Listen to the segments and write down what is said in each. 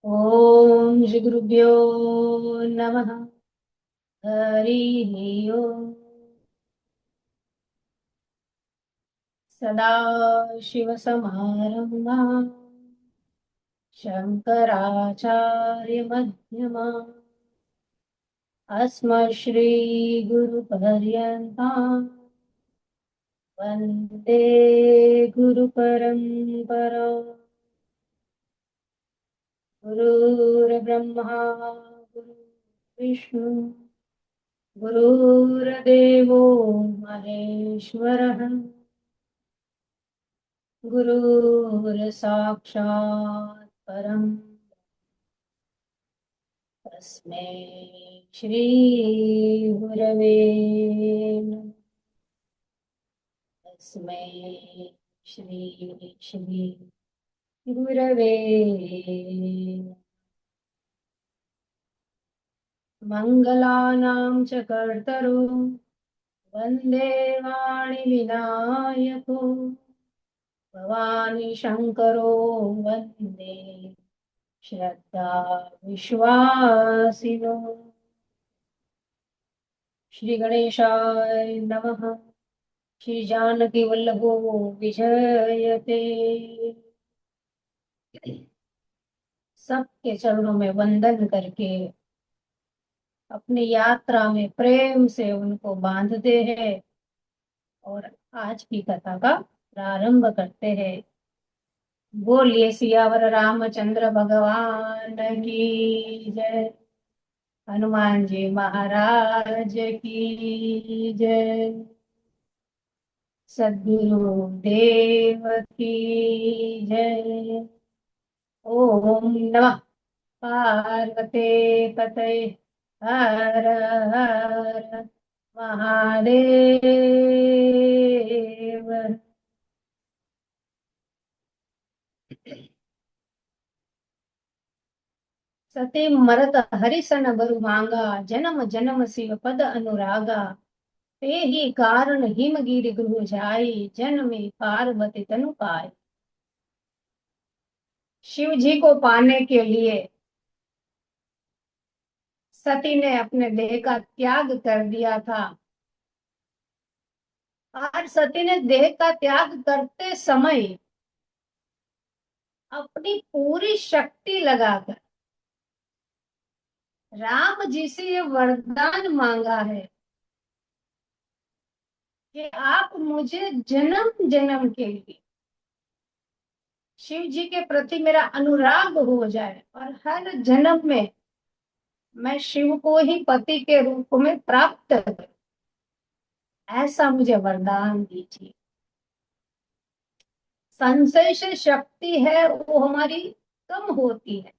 ओम श्री गुरुभ्यो नमः। हरि ओम। सदाशिवसमारम्भाम् शङ्कराचार्यमध्यमाम् अस्मत्श्रीगुरुपर्यन्ताम् वन्दे गुरुपरम्परा। गुरुर्ब्रह्मा गुरुर्विष्णु गुरुर्देवो महेश्वरः गुरुर्साक्षात् परं तस्मै श्री गुरवे नमः। तस्मै श्री गुरवे नमः। मङ्गलानां च कर्तरो वन्दे वाणिविनायको भवानी शंकरो वन्दे श्रद्धा विश्वासिनो। श्री गणेशाय नमः। श्री जानकी वल्लभो विजयते। सबके चरणों में वंदन करके अपनी यात्रा में प्रेम से उनको बांधते हैं और आज की कथा का प्रारंभ करते हैं। बोलिए सियावर रामचंद्र भगवान की जय। हनुमान जी महाराज की जय। सद्गुरु देव की जय। ओम नमः पार्वते पतये हर हर महादेव। सती मरत हरिसन बरु मांगा जन्म जन्म शिव पद अनुरागा। ते ही कारण हिमगिरि गृह जाई जन्मे पार्वती तनु पाई। शिव जी को पाने के लिए सती ने अपने देह का त्याग कर दिया था और सती ने देह का त्याग करते समय अपनी पूरी शक्ति लगाकर राम जी से ये वरदान मांगा है कि आप मुझे जन्म जन्म के लिए शिव जी के प्रति मेरा अनुराग हो जाए और हर जन्म में मैं शिव को ही पति के रूप में प्राप्त करूं, ऐसा मुझे वरदान दीजिए। संशय से शक्ति है वो हमारी कम होती है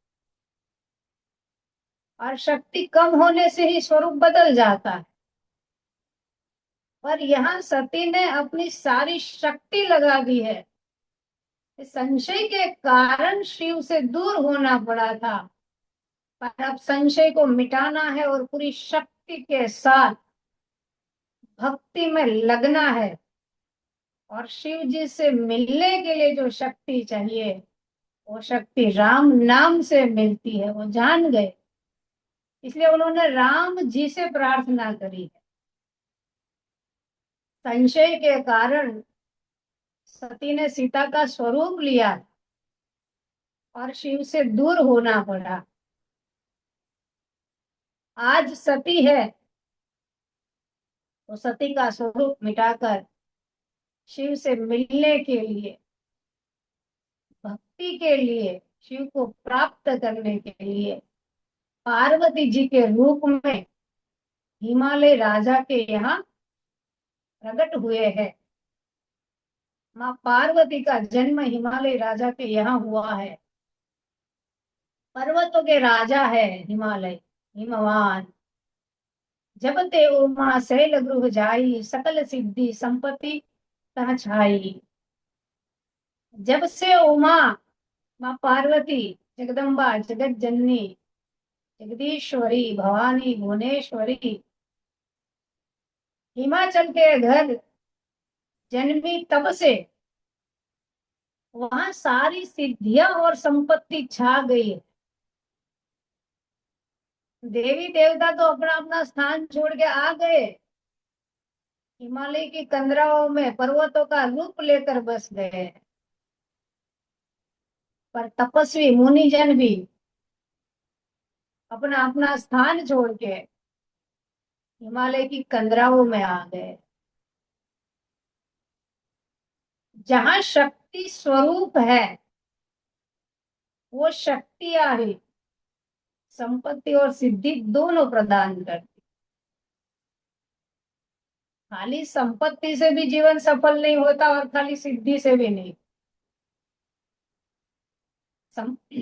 और शक्ति कम होने से ही स्वरूप बदल जाता है। पर यहाँ सती ने अपनी सारी शक्ति लगा दी है। संशय के कारण शिव से दूर होना पड़ा था पर अब संशय को मिटाना है और पूरी शक्ति के साथ भक्ति में लगना है। और शिव जी से मिलने के लिए जो शक्ति चाहिए वो शक्ति राम नाम से मिलती है, वो जान गए। इसलिए उन्होंने राम जी से प्रार्थना करी है। संशय के कारण सती ने सीता का स्वरूप लिया और शिव से दूर होना पड़ा। आज सती है तो सती का स्वरूप मिटाकर शिव से मिलने के लिए, भक्ति के लिए, शिव को प्राप्त करने के लिए पार्वती जी के रूप में हिमालय राजा के यहाँ प्रकट हुए हैं। माँ पार्वती का जन्म हिमालय राजा के यहाँ हुआ है। पर्वतों के राजा है हिमालय, हिमवान। जब ते उमा शैल गृह जाई, सकल सिद्धि संपत्ति तह छाई। जब से उमा, माँ पार्वती, जगदम्बा, जगत जननी, जगदीश्वरी, भवानी, भुवनेश्वरी, हिमाचल के घर जन्मी तब से वहां सारी सिद्धियां और संपत्ति छा गई है। देवी देवता तो अपना अपना स्थान छोड़ के आ गए, हिमालय की कंदराओं में पर्वतों का रूप लेकर बस गए। पर तपस्वी मुनिजन भी अपना अपना स्थान छोड़ के हिमालय की कंदराओं में आ गए। जहां शक्ति स्वरूप है, वो शक्तियां ही संपत्ति और सिद्धि दोनों प्रदान करती। खाली संपत्ति से भी जीवन सफल नहीं होता और खाली सिद्धि से भी नहीं।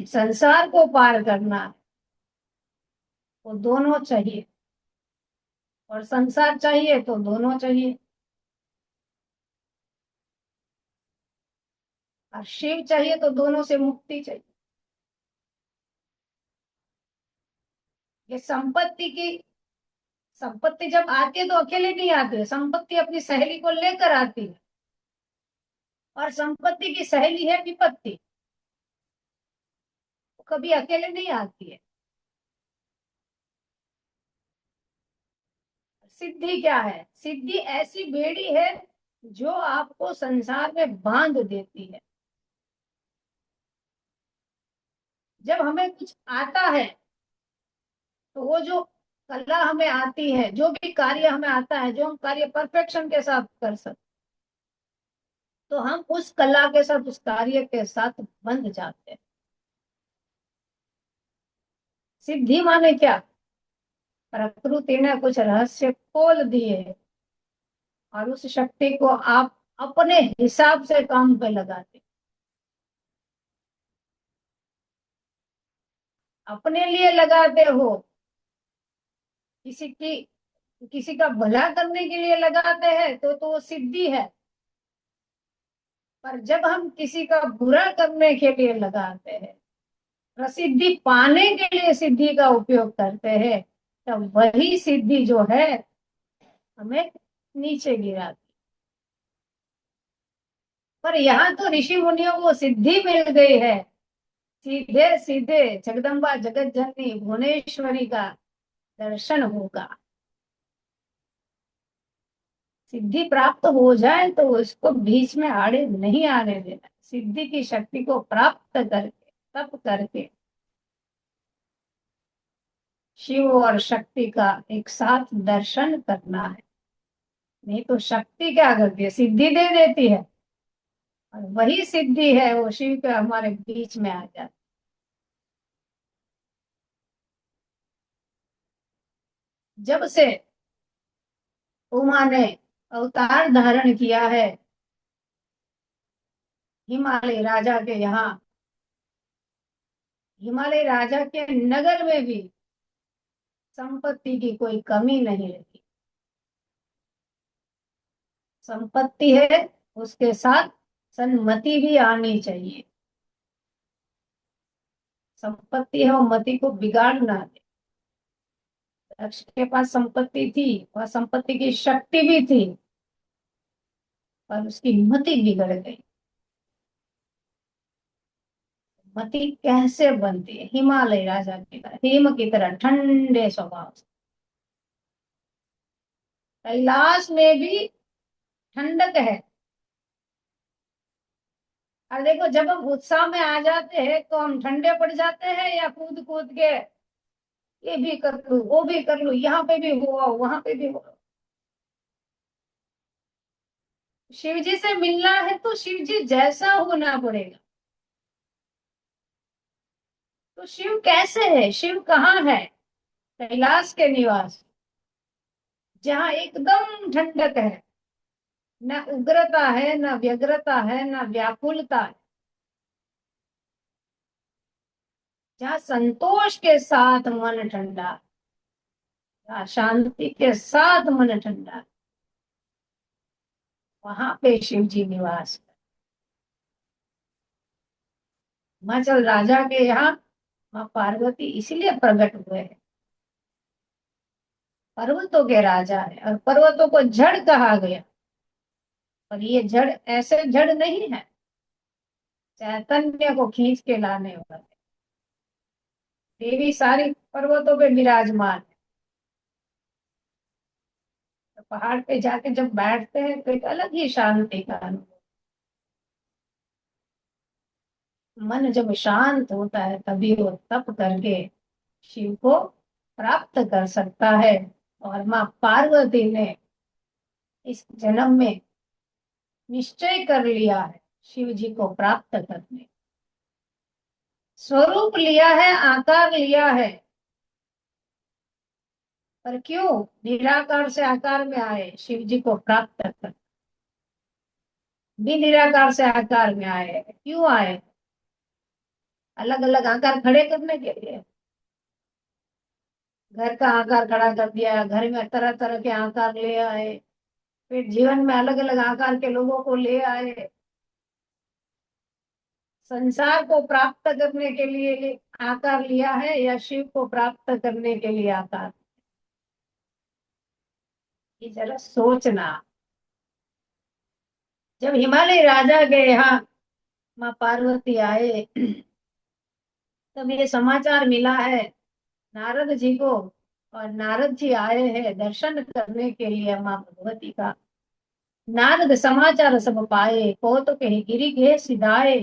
संसार को पार करना है, वो दोनों चाहिए। और संसार चाहिए तो दोनों चाहिए। और शिव चाहिए तो दोनों से मुक्ति चाहिए। ये संपत्ति जब आती है तो अकेले नहीं आती है, संपत्ति अपनी सहेली को लेकर आती है। और संपत्ति की सहेली है विपत्ति, वो कभी अकेले नहीं आती है। सिद्धि क्या है? सिद्धि ऐसी बेड़ी है जो आपको संसार में बांध देती है। जब हमें कुछ आता है तो वो जो कला हमें आती है, जो भी कार्य हमें आता है, जो हम कार्य परफेक्शन के साथ कर सकते, तो हम उस कला के साथ, उस कार्य के साथ बंध जाते हैं। सिद्धि माने क्या? प्रकृति ने कुछ रहस्य खोल दिए और उस शक्ति को आप अपने हिसाब से काम पे लगाते, अपने लिए लगाते हो। किसी की किसी का भला करने के लिए लगाते हैं तो वो सिद्धि है। पर जब हम किसी का बुरा करने के लिए लगाते हैं, प्रसिद्धि पाने के लिए सिद्धि का उपयोग करते हैं, तब वही सिद्धि जो है हमें नीचे गिराती। पर यहाँ तो ऋषि मुनियों को सिद्धि मिल गई है। सीधे सीधे जगदम्बा, जगत जननी, भुवनेश्वरी का दर्शन होगा। सिद्धि प्राप्त हो जाए तो उसको बीच में आड़े नहीं आने देना। सिद्धि की शक्ति को प्राप्त करके, तप करके, शिव और शक्ति का एक साथ दर्शन करना है। नहीं तो शक्ति क्या करती है? सिद्धि दे देती है, और वही सिद्धि है वो शिव के हमारे बीच में आ जाती। जब से उमा ने अवतार धारण किया है हिमालय राजा के यहाँ, हिमालय राजा के नगर में भी संपत्ति की कोई कमी नहीं रही। संपत्ति है, उसके साथ सन्मति भी आनी चाहिए। संपत्ति है, वो मति को बिगाड़ ना दे। दक्ष के पास संपत्ति थी, वह संपत्ति की शक्ति भी थी, पर उसकी मति बिगड़ गई। मति कैसे बनती है? हिमालय राजा की तरह, हिम की तरह ठंडे स्वभाव से। कैलाश में भी ठंडक है। और देखो, जब हम उत्साह में आ जाते हैं तो हम ठंडे पड़ जाते हैं, या कूद कूद के ये भी कर लूं, वो भी कर लूं, यहाँ पे भी हुआ, वहां पे भी हुआ। शिव जी से मिलना है तो शिव जी जैसा होना पड़ेगा। तो शिव कैसे है? शिव कहाँ है? कैलाश के निवास, जहाँ एकदम ठंडक है। न उग्रता है, न व्यग्रता है, न व्याकुलता है। जहाँ संतोष के साथ मन ठंडा। जहाँ शांति के साथ मन ठंडा, वहां पे शिव जी निवास करते। हिमाचल राजा के यहाँ माँ पार्वती इसलिए प्रकट हुए हैं, पर्वतों के राजा है, और पर्वतों को जड़ कहा गया। और ये जड़ ऐसे जड़ नहीं है, चैतन्य को खींच के लाने वाले। देवी सारी पर्वतों पे विराजमान है। तो पहाड़ पे जाके जब बैठते हैं तो एक अलग ही शांति का अनुभव। मन जब शांत होता है तभी वो तप करके शिव को प्राप्त कर सकता है। और माँ पार्वती ने इस जन्म में निश्चय कर लिया है शिव जी को प्राप्त करने। स्वरूप लिया है, आकार लिया है, पर क्यों निराकार से आकार में आए शिव जी को प्राप्त कर। भी निराकार से आकार में आए, क्यों आए? अलग अलग आकार खड़े करने के लिए। घर का आकार खड़ा कर दिया, घर में तरह तरह के आकार ले आए, फिर जीवन में अलग अलग आकार के लोगों को ले आए। संसार को प्राप्त करने के लिए आकार लिया है, या शिव को प्राप्त करने के लिए आकार? ये जरा सोचना। जब हिमालय राजा के यहाँ माँ पार्वती आए, तब ये समाचार मिला है नारद जी को। और नारद जी आए हैं दर्शन करने के लिए माँ भगवती का। नारद समाचार सब पाए, कौतुक कहे गिरि गे सिधाए।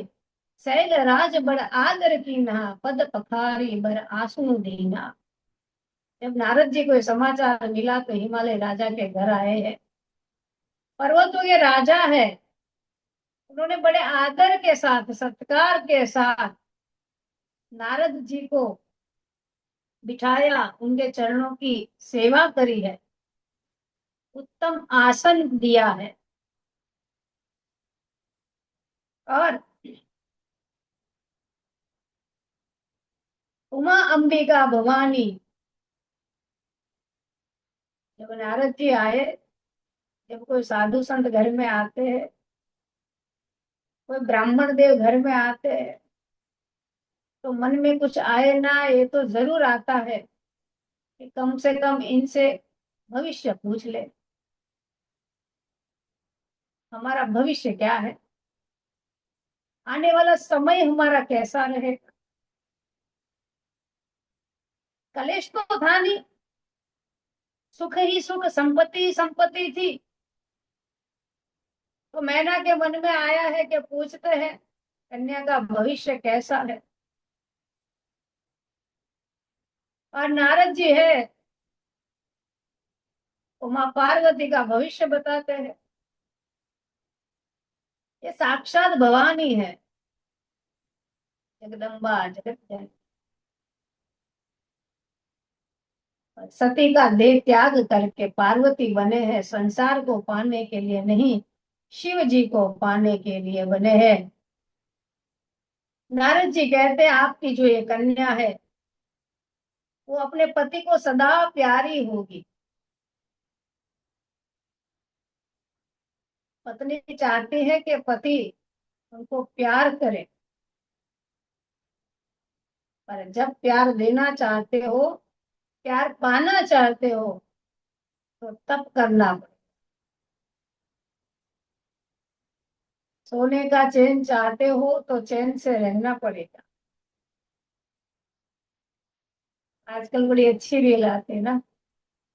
शैल राज बड़ आदर कीन्हा, पद पखारी बर आंसू दीना। जब नारद जी को ये समाचार मिला तो हिमालय राजा के घर आए हैं। पर्वतों के राजा है, उन्होंने बड़े आदर के साथ, सत्कार के साथ नारद जी को बिठाया, उनके चरणों की सेवा करी है, उत्तम आसन दिया है। और उमा अंबिका भवानी, जब नारद जी आए, जब कोई साधु संत घर में आते हैं, कोई ब्राह्मण देव घर में आते हैं, तो मन में कुछ आए ना, ये तो जरूर आता है कि कम से कम इनसे भविष्य पूछ ले, हमारा भविष्य क्या है, आने वाला समय हमारा कैसा रहेगा। कलेश तो था नहीं, सुख ही सुख, संपत्ति ही संपत्ति थी। तो मैना के मन में आया है कि पूछते हैं कन्या का भविष्य कैसा है। और नारद जी है, उमा पार्वती का भविष्य बताते हैं। ये साक्षात भवानी है, जगदम्बा जगत जननी। सती का देह त्याग करके पार्वती बने हैं, संसार को पाने के लिए नहीं, शिव जी को पाने के लिए बने हैं। नारद जी कहते हैं आपकी जो ये कन्या है वो अपने पति को सदा प्यारी होगी। पत्नी चाहती है कि पति उनको प्यार करे, पर जब प्यार देना चाहते हो, प्यार पाना चाहते हो, तो तब करना पड़े। सोने का चैन चाहते हो तो चैन से रहना पड़ेगा। आजकल बड़ी अच्छी रील आती है ना,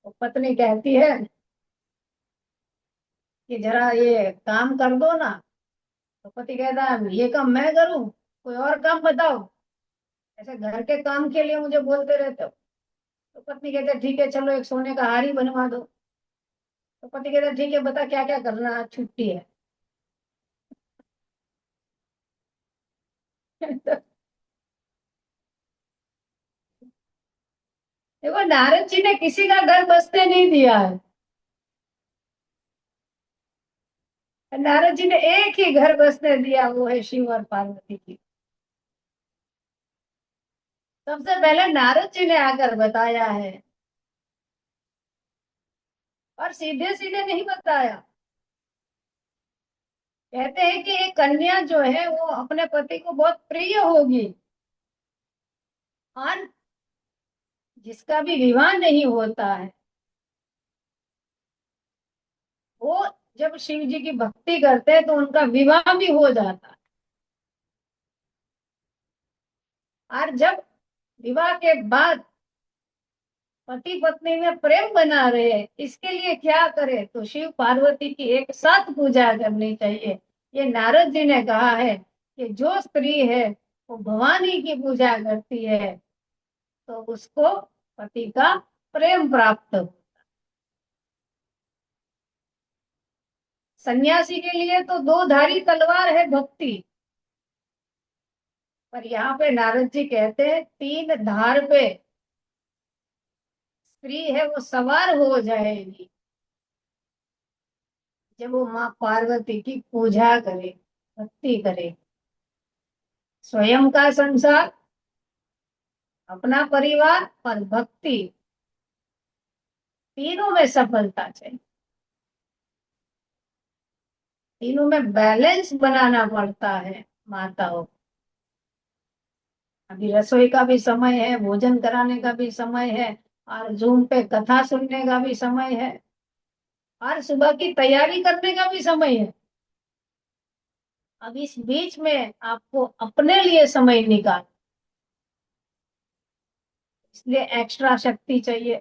तो पत्नी कहती है कि जरा ये काम कर दो ना, तो पति कहता है ये काम मैं करूं, कोई और काम बताओ, ऐसे घर के काम के लिए मुझे बोलते रहते हो। तो पत्नी कहते हैं ठीक है चलो एक सोने का हार ही बनवा दो। तो पति कहते हैं ठीक है बता क्या क्या करना है, आज छुट्टी है। तो देखो नारद जी ने किसी का घर बसने नहीं दिया है। नारद जी ने एक ही घर बसने दिया, वो है शिव और पार्वती की। सबसे पहले नारद जी ने आकर बताया है और सीधे सीधे नहीं बताया। कहते हैं कि एक कन्या जो है वो अपने पति को बहुत प्रिय होगी, और जिसका भी विवाह नहीं होता है वो जब शिव जी की भक्ति करते हैं तो उनका विवाह भी हो जाता है। और जब विवाह के बाद पति पत्नी में प्रेम बना रहे, इसके लिए क्या करे, तो शिव पार्वती की एक साथ पूजा करनी चाहिए। ये नारद जी ने कहा है कि जो स्त्री है वो भवानी की पूजा करती है तो उसको पति का प्रेम प्राप्त हो। सन्यासी के लिए तो दो धारी तलवार है भक्ति, पर यहाँ पे नारद जी कहते हैं तीन धार पे स्त्री है वो सवार हो जाएगी जब वो माँ पार्वती की पूजा करे, भक्ति करे। स्वयं का संसार, अपना परिवार और भक्ति, तीनों में सफलता चाहिए। तीनों में बैलेंस बनाना पड़ता है माताओं को। अभी रसोई का भी समय है, भोजन कराने का भी समय है, और जूम पे कथा सुनने का भी समय है, और सुबह की तैयारी करने का भी समय है। अब इस बीच में आपको अपने लिए समय निकाल, इसलिए एक्स्ट्रा शक्ति चाहिए।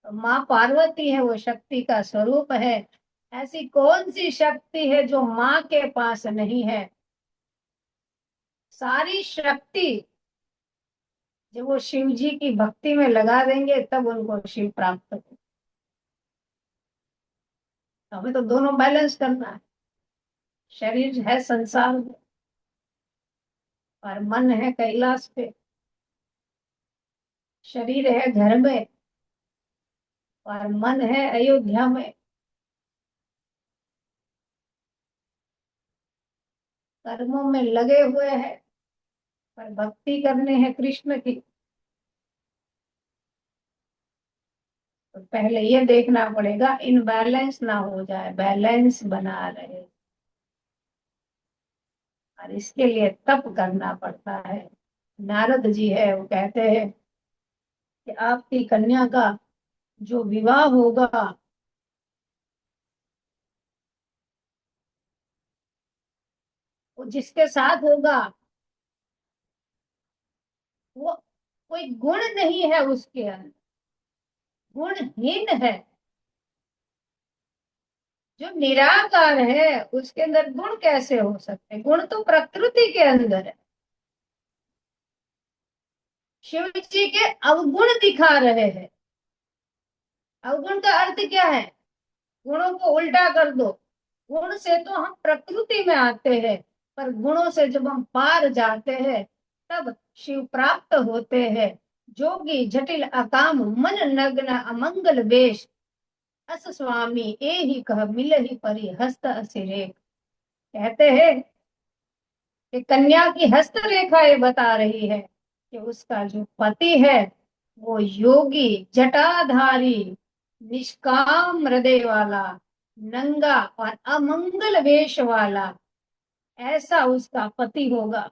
तो माँ पार्वती है वो शक्ति का स्वरूप है। ऐसी कौन सी शक्ति है जो माँ के पास नहीं है? सारी शक्ति जब वो शिव जी की भक्ति में लगा देंगे तब उनको शिव प्राप्त हो। तो हमें तो दोनों बैलेंस करना है। शरीर है संसार में और मन है कैलाश पे। शरीर है घर में और मन है अयोध्या में। कर्मों में लगे हुए हैं पर भक्ति करने हैं कृष्ण की। तो पहले ये देखना पड़ेगा इनबैलेंस ना हो जाए, बैलेंस बना रहे। और इसके लिए तप करना पड़ता है। नारद जी है वो कहते हैं कि आपकी कन्या का जो विवाह होगा वो जिसके साथ होगा वो कोई गुण नहीं है उसके अंदर, गुणहीन है। जो निराकार है उसके अंदर गुण कैसे हो सकते हैं? गुण तो प्रकृति के अंदर है। शिव जी के अवगुण दिखा रहे हैं। अवगुण का अर्थ क्या है? गुणों को उल्टा कर दो। गुण से तो हम प्रकृति में आते हैं, पर गुणों से जब हम पार जाते हैं तब शिव प्राप्त होते हैं। जोगी जटिल अकाम मन नग्न अमंगल वेश, अस स्वामी ए ही कह मिल ही परि हस्त असिरेख। कहते हैं कि कन्या की हस्त रेखा ये बता रही है कि उसका जो पति है वो योगी जटाधारी निष्काम हृदय वाला, नंगा और अमंगल वेश वाला, ऐसा उसका पति होगा।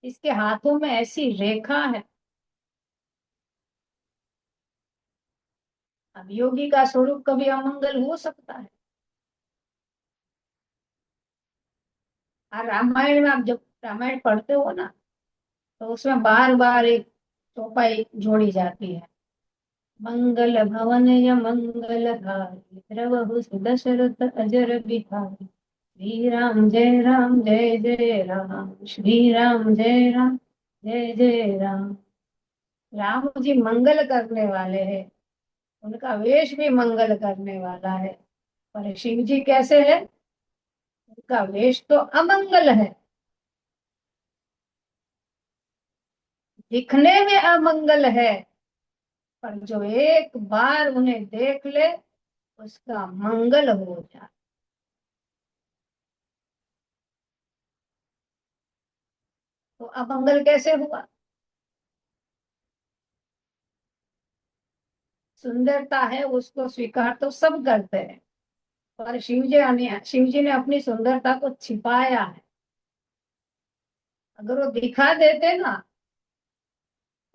इसके हाथों में ऐसी रेखा है। अब योगी का स्वरूप कभी अमंगल हो सकता है? और रामायण में आप जब रामायण पढ़ते हो ना तो उसमें बार बार एक चौपाई जोड़ी जाती है। मंगल भवन य मंगल हारी द्रवहु सुदशरथ अजर बिहारी, श्री राम जय जय राम, श्री राम जय राम जय जय राम। राम जी मंगल करने वाले हैं, उनका वेश भी मंगल करने वाला है। पर शिव जी कैसे है? उनका वेश तो अमंगल है, दिखने में अमंगल है, पर जो एक बार उन्हें देख ले उसका मंगल हो जाए। तो अमंगल कैसे हुआ? सुंदरता है उसको स्वीकार तो सब करते हैं, पर शिव जी ने अपनी सुंदरता को छिपाया है। अगर वो दिखा देते ना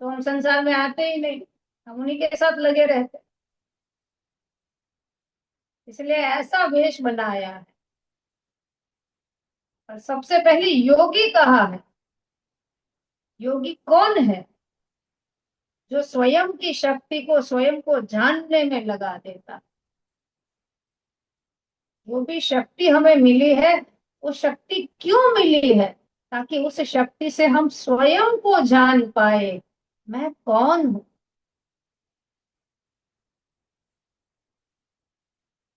तो हम संसार में आते ही नहीं, हम उन्हीं के साथ लगे रहते। इसलिए ऐसा वेश बनाया है। और सबसे पहले योगी कहा है। योगी कौन है? जो स्वयं की शक्ति को, स्वयं को जानने में लगा देता। जो भी शक्ति हमें मिली है, वो शक्ति क्यों मिली है? ताकि उस शक्ति से हम स्वयं को जान पाए, मैं कौन हूँ।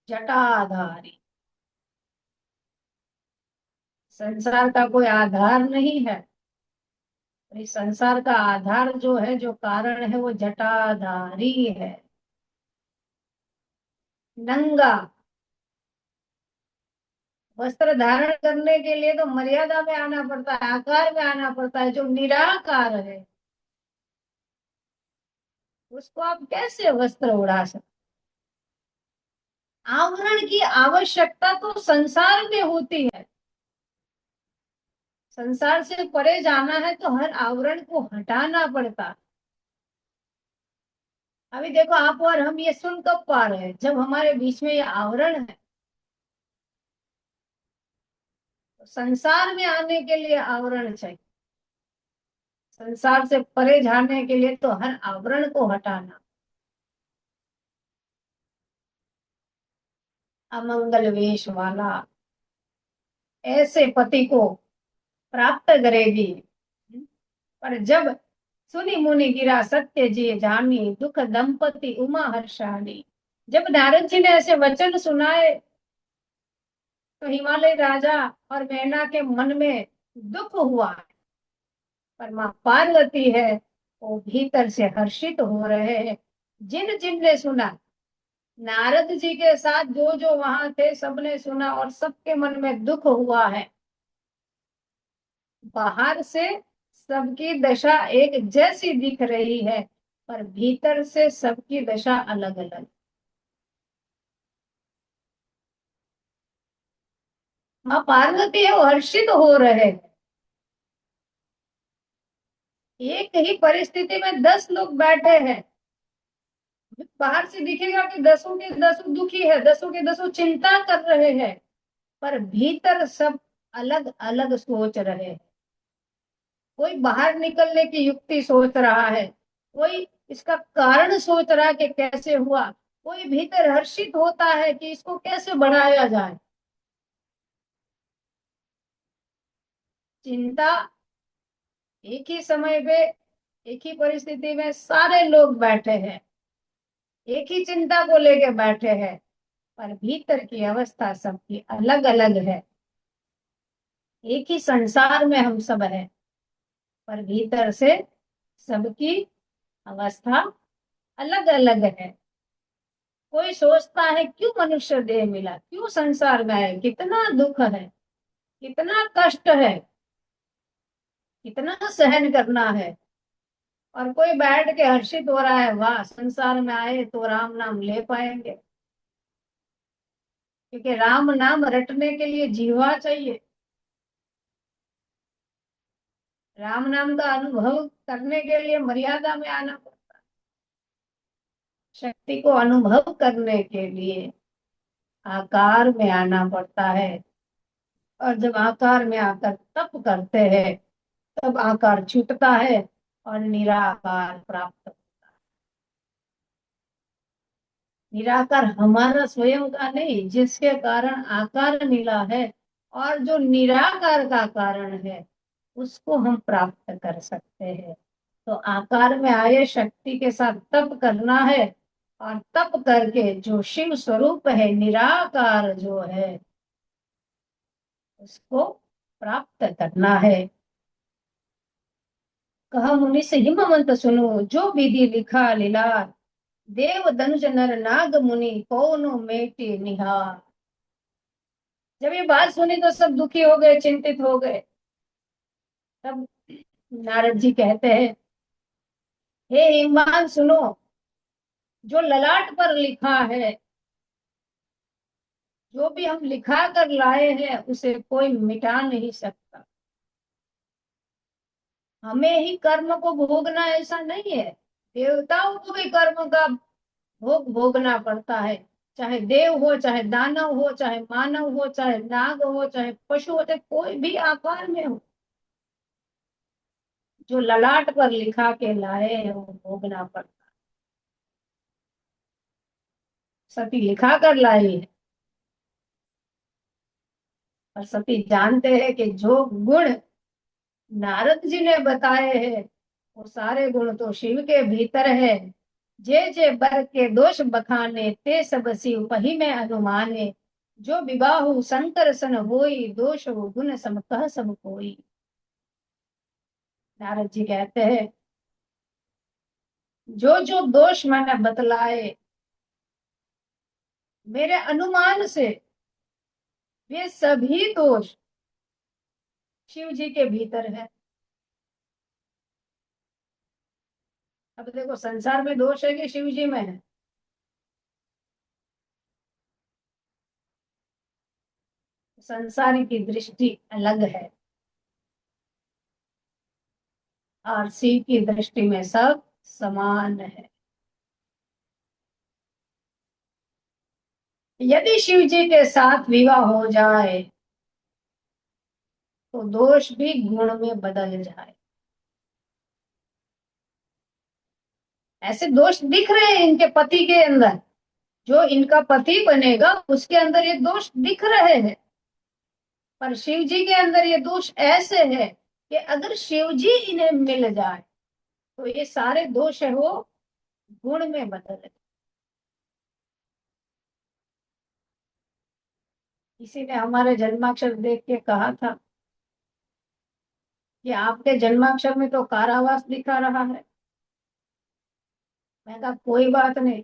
जटाधारी। संसार का कोई आधार नहीं है। इस संसार का आधार जो है, जो कारण है, वो जटाधारी है। नंगा। वस्त्र धारण करने के लिए तो मर्यादा में आना पड़ता है, आकार में आना पड़ता है। जो निराकार है उसको आप कैसे वस्त्र उड़ा सकते? आवरण की आवश्यकता तो संसार में होती है। संसार से परे जाना है तो हर आवरण को हटाना पड़ता है। अभी देखो, आप और हम ये सुन कब पा रहे हैं? जब हमारे बीच में ये आवरण है। तो संसार में आने के लिए आवरण चाहिए। संसार से परे जाने के लिए तो हर आवरण को हटाना। अमंगल वेश वाला ऐसे पति को प्राप्त करेगी। पर जब सुनी मुनि गिरा सत्य जी जानी, दुख दंपति उमा हर्षानी। जब नारद जी ने ऐसे वचन सुनाए तो हिमालय राजा और मैना के मन में दुख हुआ। पर माँ पार्वती है, वो भीतर से हर्षित हो रहे हैं। जिन जिन ने सुना, नारद जी के साथ जो जो वहां थे, सबने सुना और सबके मन में दुख हुआ है। बाहर से सबकी दशा एक जैसी दिख रही है, पर भीतर से सबकी दशा अलग अलग। माँ पार्वती है, वो हर्षित हो रहे हैं। एक ही परिस्थिति में 10 लोग बैठे हैं। बाहर से दिखेगा कि दसों के दसों दुखी है, दसों के दसों चिंता कर रहे हैं, पर भीतर सब अलग अलग सोच रहे हैं। कोई बाहर निकलने की युक्ति सोच रहा है, कोई इसका कारण सोच रहा है कि कैसे हुआ, कोई भीतर हर्षित होता है कि इसको कैसे बढ़ाया जाए। चिंता एक ही समय पे, एक ही परिस्थिति में सारे लोग बैठे हैं, एक ही चिंता को लेके बैठे हैं, पर भीतर की अवस्था सबकी अलग अलग है। एक ही संसार में हम सब हैं, पर भीतर से सबकी अवस्था अलग अलग है। कोई सोचता है क्यों मनुष्य देह मिला, क्यों संसार में आए, कितना दुख है, कितना कष्ट है, कितना सहन करना है। और कोई बैठ के हर्षित हो रहा है, वाह संसार में आए तो राम नाम ले पाएंगे। क्योंकि राम नाम रटने के लिए जीवा चाहिए। राम नाम का अनुभव करने के लिए मर्यादा में आना पड़ता है। शक्ति को अनुभव करने के लिए आकार में आना पड़ता है। और जब आकार में आकर तप करते हैं, तब आकार छूटता है और निराकार प्राप्त होता है। निराकार हमारा स्वयं का नहीं, जिसके कारण आकार मिला है, और जो निराकार का कारण है उसको हम प्राप्त कर सकते हैं। तो आकार में आए शक्ति के साथ तप करना है, और तप करके जो शिव स्वरूप है, निराकार जो है, उसको प्राप्त करना है। कहा मुनि से हिमवंत सुनो, जो विधि लिखा लीला, देव धनुष नर नाग मुनि कौनो मेटे निहार। जब ये बात सुनी तो सब दुखी हो गए, चिंतित हो गए। तब नारद जी कहते हैं, हे हिमवान सुनो, जो ललाट पर लिखा है, जो भी हम लिखा कर लाए हैं, उसे कोई मिटा नहीं सकता। हमें ही कर्म को भोगना ऐसा नहीं है, देवताओं को भी कर्म का भोग भोगना पड़ता है। चाहे देव हो, चाहे दानव हो, चाहे मानव हो, चाहे नाग हो, चाहे पशु हो, चाहे कोई भी आकार में हो, जो ललाट पर लिखा के लाए हैं वो भोगना पड़ता। सती लिखा कर लाई है, और सती जानते हैं कि जो गुण नारद जी ने बताए हैं, वो सारे गुण तो शिव के भीतर है। जे जे बर के दोष बखाने, ते सब शिव पही में अनुमाने। जो विबाहु शंकर सन होई, दोष वो गुण सम कह सब कोई। नारद जी कहते हैं, जो जो दोष मैंने बतलाए मेरे अनुमान से, वे सभी दोष शिव जी के भीतर है। अब देखो, संसार में दोष है कि शिव जी में है? संसार की दृष्टि अलग है, और शिव की दृष्टि में सब समान है। यदि शिव जी के साथ विवाह हो जाए तो दोष भी गुण में बदल जाए। ऐसे दोष दिख रहे हैं इनके पति के अंदर, जो इनका पति बनेगा उसके अंदर ये दोष दिख रहे हैं। पर शिव जी के अंदर ये दोष ऐसे है कि अगर शिव जी इन्हें मिल जाए तो ये सारे दोष है वो गुण में बदल जाए। किसी ने हमारे जन्माक्षर देख के कहा था कि आपके जन्माक्षर में तो कारावास दिखा रहा है। मैं कहा कोई बात नहीं,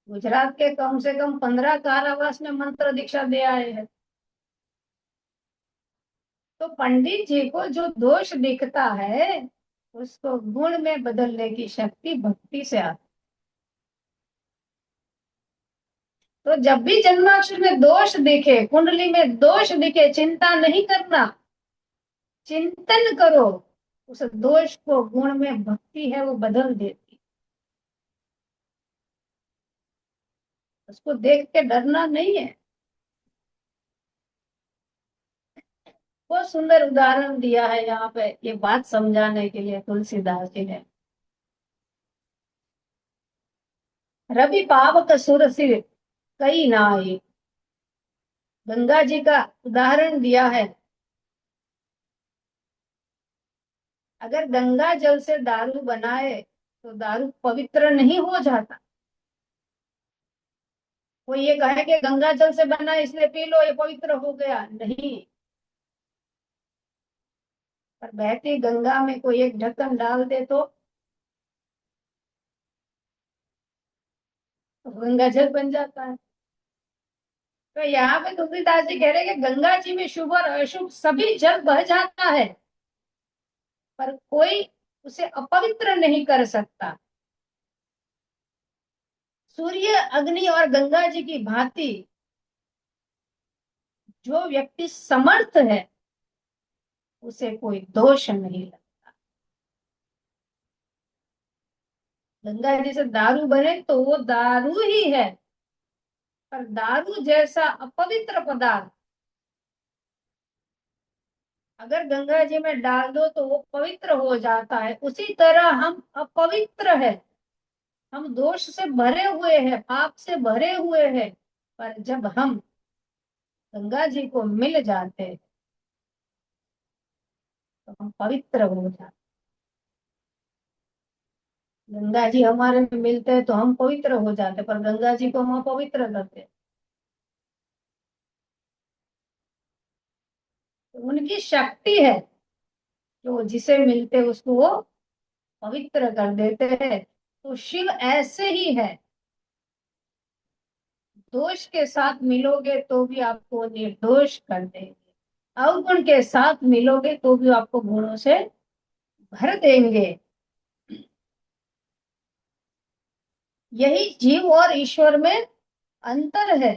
गुजरात के कम से कम 15 कारावास में मंत्र दीक्षा दे आए हैं। तो पंडित जी को जो दोष दिखता है उसको गुण में बदलने की शक्ति भक्ति से आती। तो जब भी जन्माक्षर में दोष दिखे, कुंडली में दोष दिखे, चिंता नहीं करना, चिंतन करो। उस दोष को गुण में भक्ति है वो बदल देती। उसको देख के डरना नहीं है। बहुत सुंदर उदाहरण दिया है यहाँ पे ये बात समझाने के लिए तुलसीदास जी ने। रवि पावक सुर सिर कई नाई, गंगा जी का उदाहरण दिया है। अगर गंगा जल से दारू बनाए तो दारू पवित्र नहीं हो जाता। कोई ये कहे कि गंगा जल से बना इसलिए पी लो ये पवित्र हो गया, नहीं। पर बहती गंगा में कोई एक ढक्कन डाल दे तो गंगा जल बन जाता है। तो यहाँ पे तुलसीदास जी कह रहे हैं कि गंगा जी में शुभ और अशुभ सभी जल बह जाता है, पर कोई उसे अपवित्र नहीं कर सकता। सूर्य, अग्नि और गंगा जी की भांति जो व्यक्ति समर्थ है उसे कोई दोष नहीं लगता। गंगा जी से दारू बने तो वो दारू ही है, पर दारू जैसा अपवित्र पदार्थ अगर गंगा जी में डाल दो तो वो पवित्र हो जाता है। उसी तरह हम अपवित्र है, हम दोष से भरे हुए हैं, पाप से भरे हुए हैं। पर जब हम गंगा जी को मिल जाते हैं तो हम पवित्र हो जाते। गंगा जी हमारे में मिलते हैं तो हम पवित्र हो जाते, पर गंगा जी को हम अपवित्र करते। तो उनकी शक्ति है, जो जिसे मिलते उसको वो पवित्र कर देते हैं। तो शिव ऐसे ही है, दोष के साथ मिलोगे तो भी आपको निर्दोष कर देंगे, अवगुण के साथ मिलोगे तो भी आपको गुणों से भर देंगे। यही जीव और ईश्वर में अंतर है।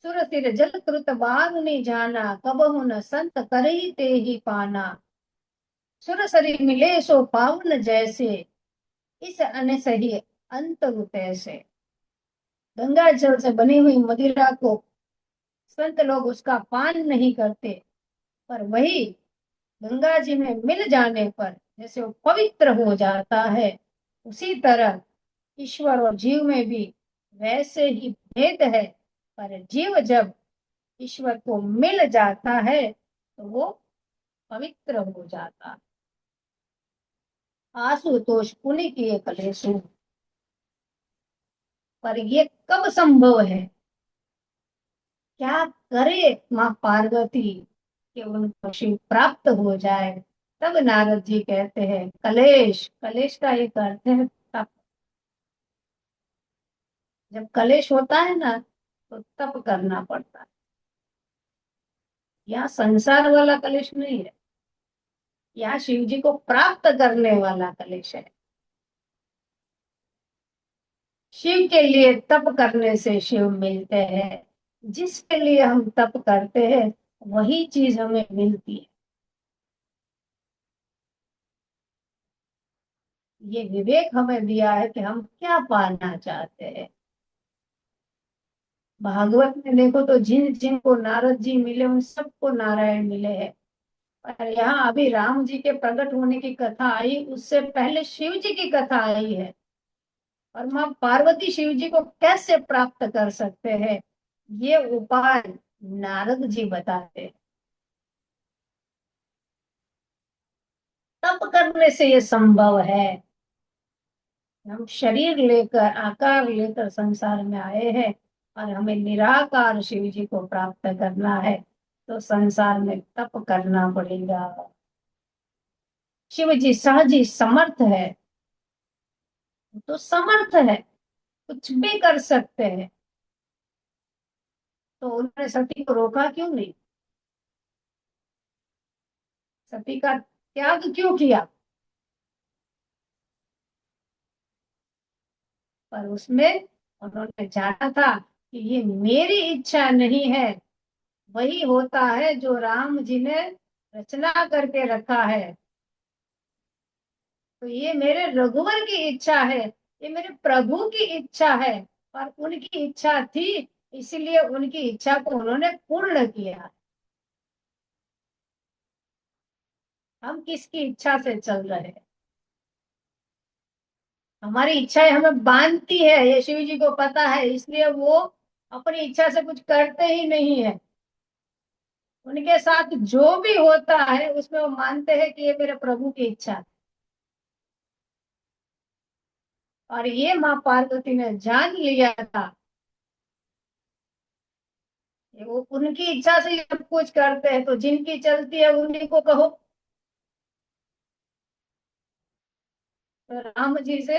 सुर सिर जल कृत बाहुनि जाना, कबहु न संत करही ते ही पाना। सुर सरी मिले सो पावन जैसे, इस अनसही अंतर तैसे। गंगा जल से बनी हुई मदिरा को संत लोग उसका पान नहीं करते, पर वही गंगा जी में मिल जाने पर जैसे वो पवित्र हो जाता है, उसी तरह ईश्वर और जीव में भी वैसे ही भेद है। पर जीव जब ईश्वर को मिल जाता है तो वो पवित्र हो जाता है। आशुतोष पुनि किए कलेशु, पर ये कब संभव है? क्या करे माँ पार्वती कि उनको शिव प्राप्त हो जाए? तब नारद जी कहते हैं कलेश, कलेश का एक अर्थ है तप। जब कलेश होता है ना तो तप करना पड़ता है। यहाँ संसार वाला कलेश नहीं है, यहाँ शिव जी को प्राप्त करने वाला कलेश है। शिव के लिए तप करने से शिव मिलते हैं। जिसके लिए हम तप करते हैं वही चीज हमें मिलती है। ये विवेक हमें दिया है कि हम क्या पाना चाहते हैं। भागवत में देखो तो जिन जिन को नारद जी मिले उन सबको नारायण मिले हैं। पर यहाँ अभी राम जी के प्रकट होने की कथा आई, उससे पहले शिव जी की कथा आई है। और माँ पार्वती शिव जी को कैसे प्राप्त कर सकते हैं, ये उपाय नारद जी बताते हैं। तप करने से ये संभव है। हम शरीर लेकर आकार लेकर संसार में आए हैं और हमें निराकार शिव जी को प्राप्त करना है, तो संसार में तप करना पड़ेगा। शिव जी सहज ही समर्थ है, तो समर्थ है, कुछ भी कर सकते हैं। तो उन्होंने सती को रोका क्यों नहीं? सती का त्याग क्यों किया? पर उसमें उन्होंने जाना था कि ये मेरी इच्छा नहीं है, वही होता है जो राम जी ने रचना करके रखा है। तो ये मेरे रघुवर की इच्छा है, ये मेरे प्रभु की इच्छा है। पर उनकी इच्छा थी, इसीलिए उनकी इच्छा को उन्होंने पूर्ण किया। हम किसकी इच्छा से चल रहे हैं? हमारी इच्छाएं हमें बांधती है, ये शिव जी को पता है, इसलिए वो अपनी इच्छा से कुछ करते ही नहीं है। उनके साथ जो भी होता है उसमें वो मानते हैं कि ये मेरे प्रभु की इच्छा है। और ये माँ पार्वती ने जान लिया था कि वो उनकी इच्छा से सब कुछ करते हैं, तो जिनकी चलती है उन्हीं को कहो। तो राम जी से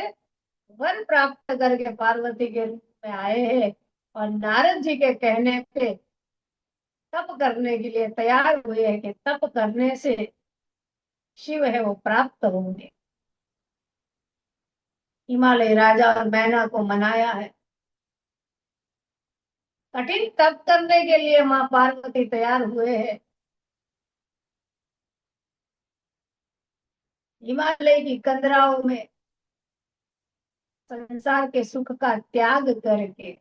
वर प्राप्त करके पार्वती के रूप में आए हैं, और नारद जी के कहने पे तप करने के लिए तैयार हुए हैं कि तप करने से शिव है वो प्राप्त होंगे। हिमालय राजा और मैना को मनाया है। कठिन तप करने के लिए माँ पार्वती तैयार हुए हैं। हिमालय की कंदराओं में संसार के सुख का त्याग करके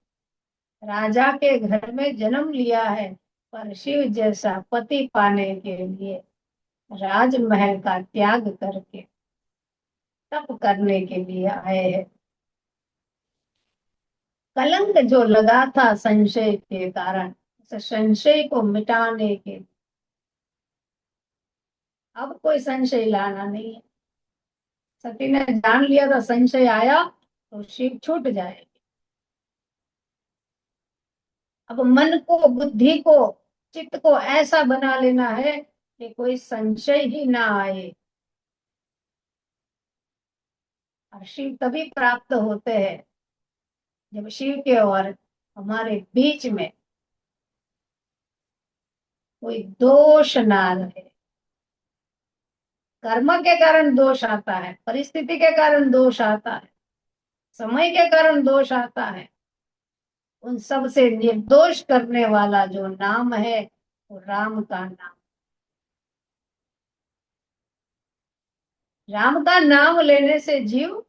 राजा के घर में जन्म लिया है, पर शिव जैसा पति पाने के लिए राजमहल का त्याग करके तप करने के लिए आए हैं। कलंक जो लगा था संशय के कारण, उस संशय को मिटाने के, अब कोई संशय लाना नहीं है। सती ने जान लिया था संशय आया तो शिव छूट जाएगी। अब मन को, बुद्धि को, चित्त को ऐसा बना लेना है कि कोई संशय ही ना आए। और शिव तभी प्राप्त होते हैं जब शिव के और हमारे बीच में कोई दोष ना रहे। कर्म के कारण दोष आता है, परिस्थिति के कारण दोष आता है, समय के कारण दोष आता है। उन सब से निर्दोष करने वाला जो नाम है वो राम का नाम। राम का नाम लेने से जीव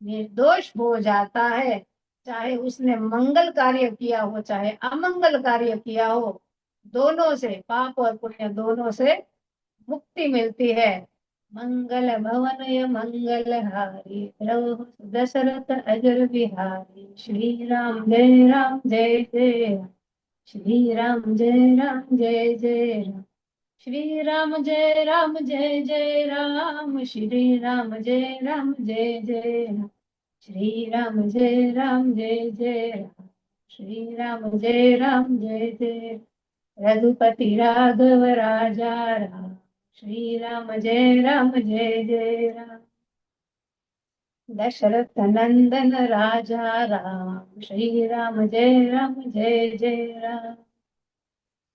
निर्दोष हो जाता है। चाहे उसने मंगल कार्य किया हो चाहे अमंगल कार्य किया हो, दोनों से, पाप और पुण्य दोनों से मुक्ति मिलती है। मंगल भवन मंगल हारी प्रभु दशरथ अजर बिहारी, श्री राम जय जय राम, श्री राम जय राम जय जय राम, श्री राम जय राम जय जय राम, श्री राम जय राम जय जय राम, श्री राम जय राम जय जय राम, श्री राम जय राम जय जय, रघुपति राघव राजा राम, श्री राम जय राम जय जय राम, दशरथ नंदन राजा राम, श्री राम जय राम जय जय राम,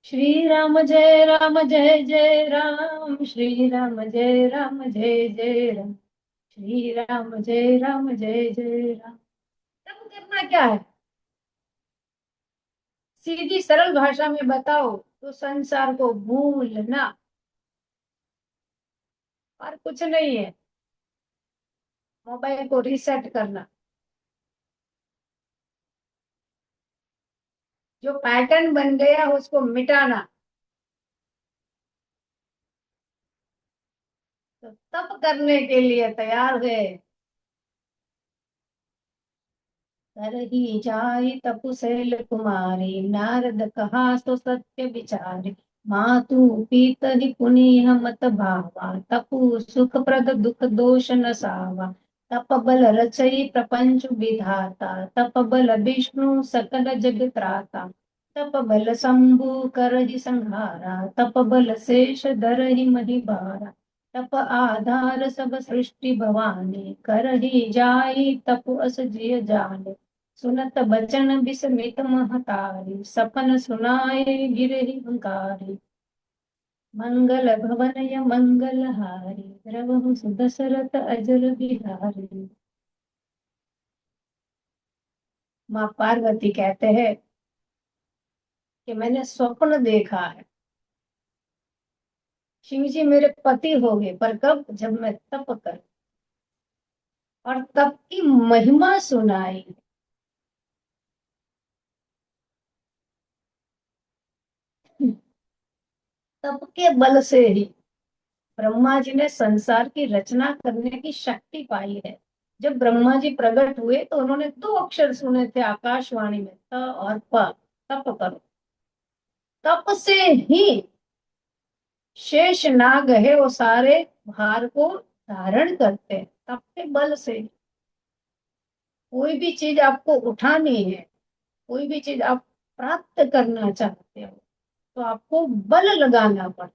श्री राम जय राम जय जय राम, श्री राम जय राम जय जय राम, श्री राम जय राम जय जय राम। तब करना क्या है? सीधी सरल भाषा में बताओ तो संसार को भूलना, और कुछ नहीं है। मोबाइल को रीसेट करना, जो पैटर्न बन गया उसको मिटाना। तो तप करने के लिए तैयार है। कर ही जाय तपुशैल कुमारी, नारद कहा सो सत्य विचारी, मातु पीत ही पुनीह मत भावा, तपु सुख प्रद दुख दोष न सावा, तप बल रचई प्रपंच विधाता, तप बल विष्णु सकल जग त्राता, तप बल शंभु कर ही संहारा, तप बल शेष धर ही मही भारा, तप आधार सब सृष्टि भवानी, कर ही जाई तप अस जिय जाने, सुनत बचन बिस्मित महतारी, सपन सुनाए गिरहि हुंकारी, मंगल भवन मंगल हारी, द्रवहु सुदशरथ अजर बिहारी। माँ पार्वती कहते हैं कि मैंने स्वप्न देखा है, शिव जी मेरे पति हो गए, पर कब? जब मैं तप कर, और तप की महिमा सुनाई। तप के बल से ही ब्रह्मा जी ने संसार की रचना करने की शक्ति पाई है। जब ब्रह्मा जी प्रकट हुए तो उन्होंने दो अक्षर सुने थे आकाशवाणी में, त और प। तप करो। तप से ही शेष नाग है वो सारे भार को धारण करते हैं। तप के बल से कोई भी चीज आपको उठानी है, कोई भी चीज आप प्राप्त करना चाहते हो, तो आपको बल लगाना पड़ता।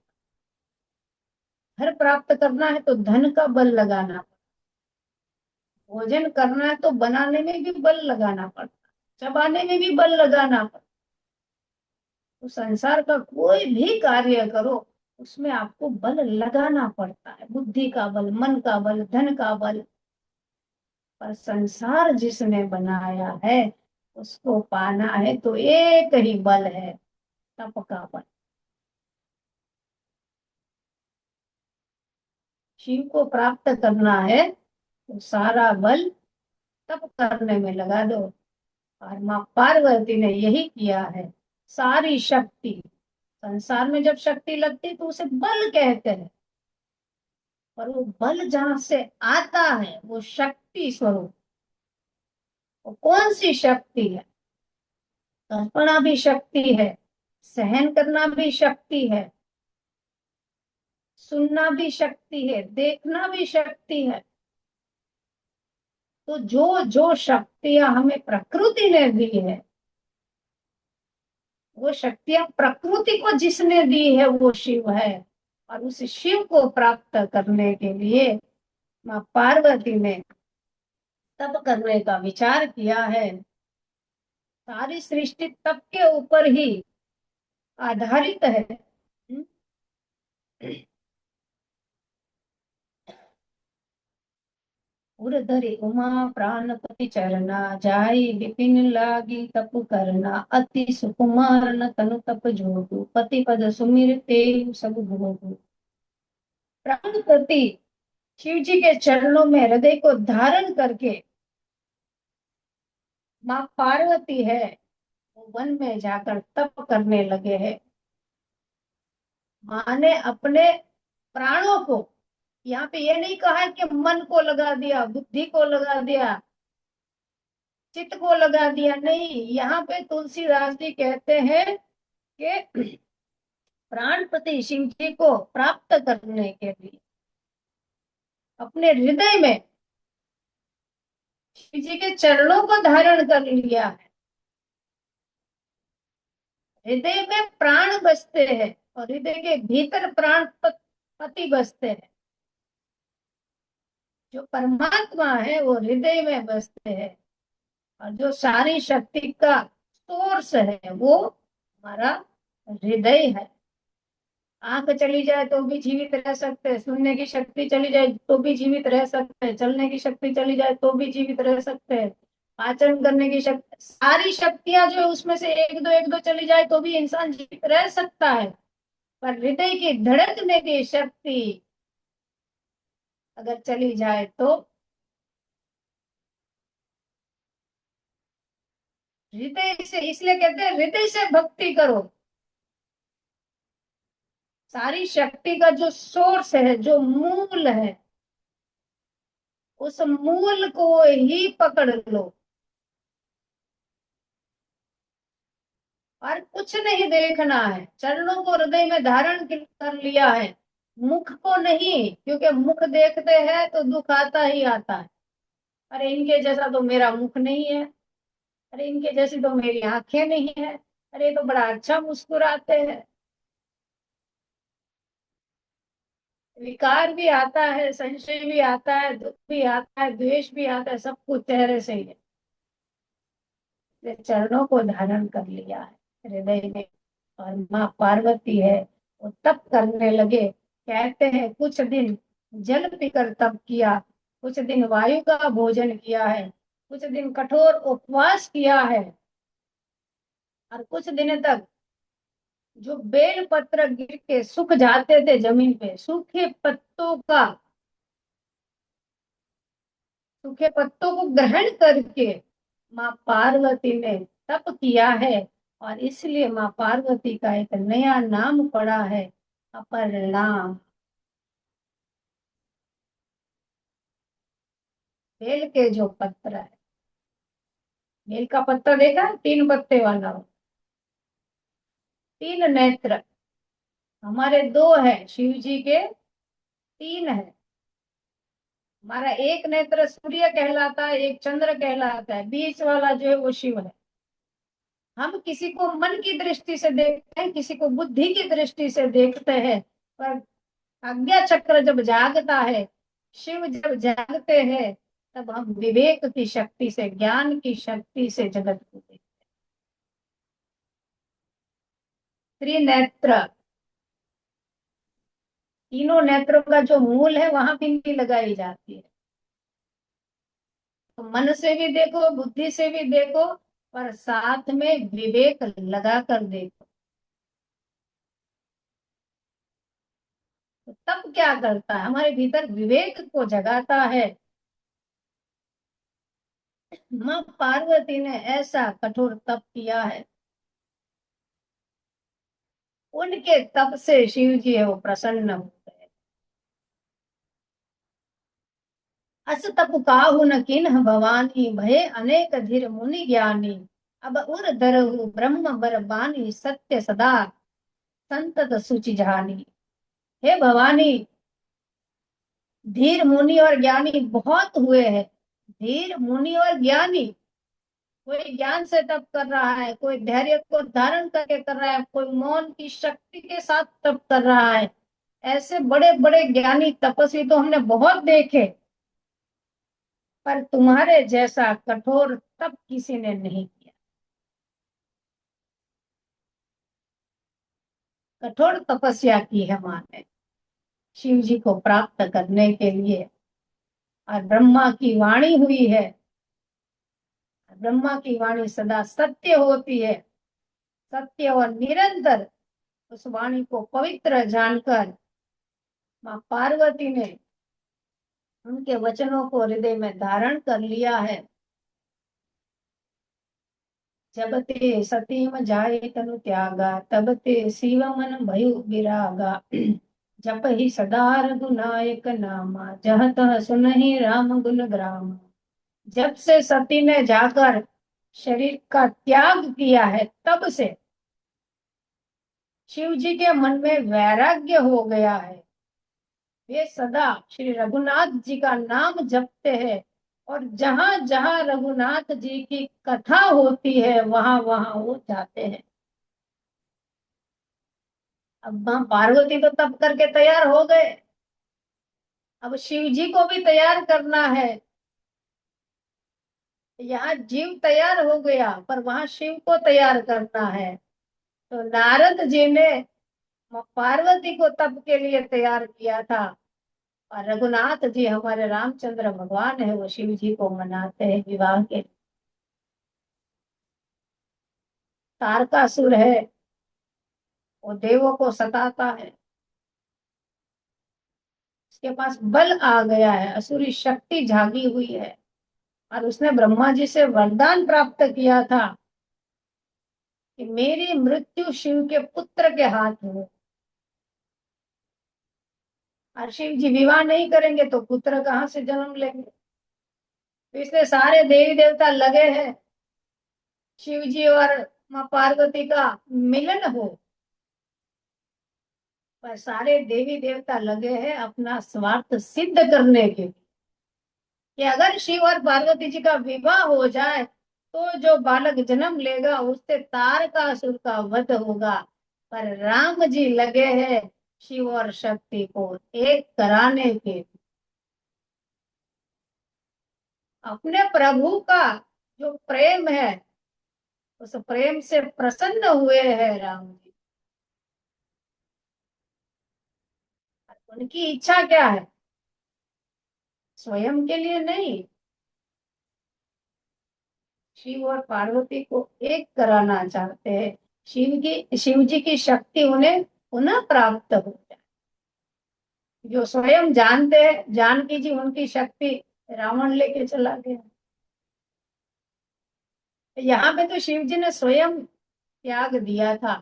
घर प्राप्त करना है तो धन का बल लगाना, भोजन करना है तो बनाने में भी बल लगाना पड़ता, चबाने में भी बल लगाना पड़ता। तो संसार का कोई भी कार्य करो उसमें आपको बल लगाना पड़ता है, बुद्धि का बल, मन का बल, धन का बल। पर संसार जिसने बनाया है उसको पाना है तो एक ही बल है, तप का बल। शिव को प्राप्त करना है तो सारा बल तप करने में लगा दो। और माँ पार्वती ने यही किया है। सारी शक्ति, संसार में जब शक्ति लगती तो उसे बल कहते हैं, पर वो बल जहां से आता है वो शक्ति स्वरूप। वो कौन सी शक्ति है? कल्पना भी शक्ति है, सहन करना भी शक्ति है, सुनना भी शक्ति है, देखना भी शक्ति है। तो जो जो शक्तियां हमें प्रकृति ने दी है, वो शक्तियां प्रकृति को जिसने दी है वो शिव है। और उस शिव को प्राप्त करने के लिए माँ पार्वती ने तप करने का विचार किया है। सारी सृष्टि तप के ऊपर ही आधारित है। उर धरि उमा प्राणपति चरना, जाई विपिन लागी तप करना, अति सुकुमार न तनु तप जोगु, पति पद सुमिर तेहु सब भोगु। प्राणपति शिव जी के चरणों में हृदय को धारण करके माँ पार्वती है वो वन में जाकर तप करने लगे हैं। माँ ने अपने प्राणों को, यहाँ पे ये नहीं कहा है कि मन को लगा दिया, बुद्धि को लगा दिया, चित्त को लगा दिया, नहीं। यहाँ पे तुलसीदास जी कहते हैं कि प्राणपति शिव जी को प्राप्त करने के लिए अपने हृदय में शिव जी के चरणों को धारण कर लिया है। हृदय में प्राण बसते हैं और हृदय के भीतर प्राण पति बसते हैं। जो परमात्मा है वो हृदय में बसते हैं और जो सारी शक्ति का सोर्स है वो हमारा हृदय है। आंख चली जाए तो भी जीवित रह सकते हैं, सुनने की शक्ति चली जाए तो भी जीवित रह सकते हैं, चलने की शक्ति चली जाए तो भी जीवित रह सकते हैं, पाचन करने की शक्ति, सारी शक्तियां जो है उसमें से एक दो चली जाए तो भी इंसान जीवित रह सकता है। पर हृदय की धड़कने की शक्ति अगर चली जाए तो हृदय से, इसलिए कहते हैं हृदय से भक्ति करो। सारी शक्ति का जो सोर्स है, जो मूल है, उस मूल को ही पकड़ लो और कुछ नहीं देखना है। चरणों को हृदय में धारण कर लिया है, मुख को नहीं, क्योंकि मुख देखते हैं तो दुख आता ही आता है। अरे इनके जैसा तो मेरा मुख नहीं है, अरे इनके जैसी तो मेरी आंखें नहीं है, अरे ये तो बड़ा अच्छा मुस्कुराते हैं। विकार भी आता है, संशय भी आता है, दुख भी आता है, द्वेष भी आता है, सब कुछ चेहरे से ही है। ये चरणों को धारण कर लिया है हृदय में। और माँ पार्वती है वो तप करने लगे। कहते हैं कुछ दिन जल पीकर तप किया, कुछ दिन वायु का भोजन किया है, कुछ दिन कठोर उपवास किया है, और कुछ दिन तक जो बेल पत्र गिर के सूख जाते थे जमीन पे, सूखे पत्तों को ग्रहण करके माँ पार्वती ने तप किया है। और इसलिए माँ पार्वती का एक नया नाम पड़ा है, अपर्णा। बेल के जो पत्र है, बेल का पत्ता देखा है, 3 पत्ते वाला हो, 3 नेत्र। हमारे 2 है, शिव जी के 3 है। हमारा एक नेत्र सूर्य कहलाता है, एक चंद्र कहलाता है, बीच वाला जो है वो शिव है। हम किसी को मन की दृष्टि से देखते हैं, किसी को बुद्धि की दृष्टि से देखते हैं, पर आज्ञा चक्र जब जागता है, शिव जब जागते हैं, तब हम विवेक की शक्ति से, ज्ञान की शक्ति से जगत को देखते हैं। त्रिनेत्र, तीनों नेत्रों का जो मूल है वहां बिंदी लगाई जाती है। तो मन से भी देखो, बुद्धि से भी देखो, पर साथ में विवेक लगा कर देखो। तो तब क्या करता है, हमारे भीतर विवेक को जगाता है। माँ पार्वती ने ऐसा कठोर तप किया है, उनके तप से शिव जी है वो प्रसन्न हो गए। अस तप काहु न किन्ह भवानी, भये अनेक धीर मुनि ज्ञानी, अब उर धरहु ब्रह्म बर बानी, सत्य सदा संतत सुचि जानी। हे भवानी, धीर मुनि और ज्ञानी बहुत हुए हैं। धीर मुनि और ज्ञानी, कोई ज्ञान से तप कर रहा है, कोई धैर्य को धारण करके कर रहा है, कोई मौन की शक्ति के साथ तप कर रहा है। ऐसे बड़े बड़े ज्ञानी तपस्वी तो हमने बहुत देखे, पर तुम्हारे जैसा कठोर तप किसी ने नहीं किया। कठोर तपस्या की है माँ ने शिव जी को प्राप्त करने के लिए। और ब्रह्मा की वाणी हुई है। ब्रह्मा की वाणी सदा सत्य होती है। सत्य और निरंतर उस वाणी को पवित्र जानकर माँ पार्वती ने उनके वचनों को हृदय में धारण कर लिया है। जब ते सतीम जाए तनु त्यागा, तब ते शिव मन भयु विरागा। जप ही सदा रघुनायक नामा, जह तह सुनहि राम गुण ग्राम। जब से सती ने जाकर शरीर का त्याग किया है, तब से शिव जी के मन में वैराग्य हो गया है। वे सदा श्री रघुनाथ जी का नाम जपते हैं, और जहां जहां रघुनाथ जी की कथा होती है वहां वहां वो जाते हैं। अब मां पार्वती तो तप करके तैयार हो गए, अब शिव जी को भी तैयार करना है। यहाँ जीव तैयार हो गया, पर वहां शिव को तैयार करना है। तो नारद जी ने मां पार्वती को तप के लिए तैयार किया था, और रघुनाथ जी हमारे रामचंद्र भगवान है, वो शिव जी को मनाते हैं विवाह के। तारकासुर है, वो देवों को सताता है। उसके पास बल आ गया है, असुरी शक्ति जागी हुई है, और उसने ब्रह्मा जी से वरदान प्राप्त किया था कि मेरी मृत्यु शिव के पुत्र के हाथ हो। और शिव जी विवाह नहीं करेंगे तो पुत्र कहाँ से जन्म लेंगे। तो इसलिए सारे देवी देवता लगे हैं शिव जी और माँ पार्वती का मिलन हो। पर सारे देवी देवता लगे हैं अपना स्वार्थ सिद्ध करने के, कि अगर शिव और पार्वती जी का विवाह हो जाए तो जो बालक जन्म लेगा उससे तारकासुर का वध होगा। पर राम जी लगे हैं शिव और शक्ति को एक कराने के। अपने प्रभु का जो प्रेम है, उस प्रेम से प्रसन्न हुए हैं राम जी। उनकी इच्छा क्या है? स्वयं के लिए नहीं, शिव और पार्वती को एक कराना चाहते हैं। शिव जी की शक्ति उन्हें पुनः प्राप्त हो जाए। जो स्वयं जानते हैं, जानकी जी उनकी शक्ति रावण लेके चला गया। यहाँ पे तो शिव जी ने स्वयं त्याग दिया था,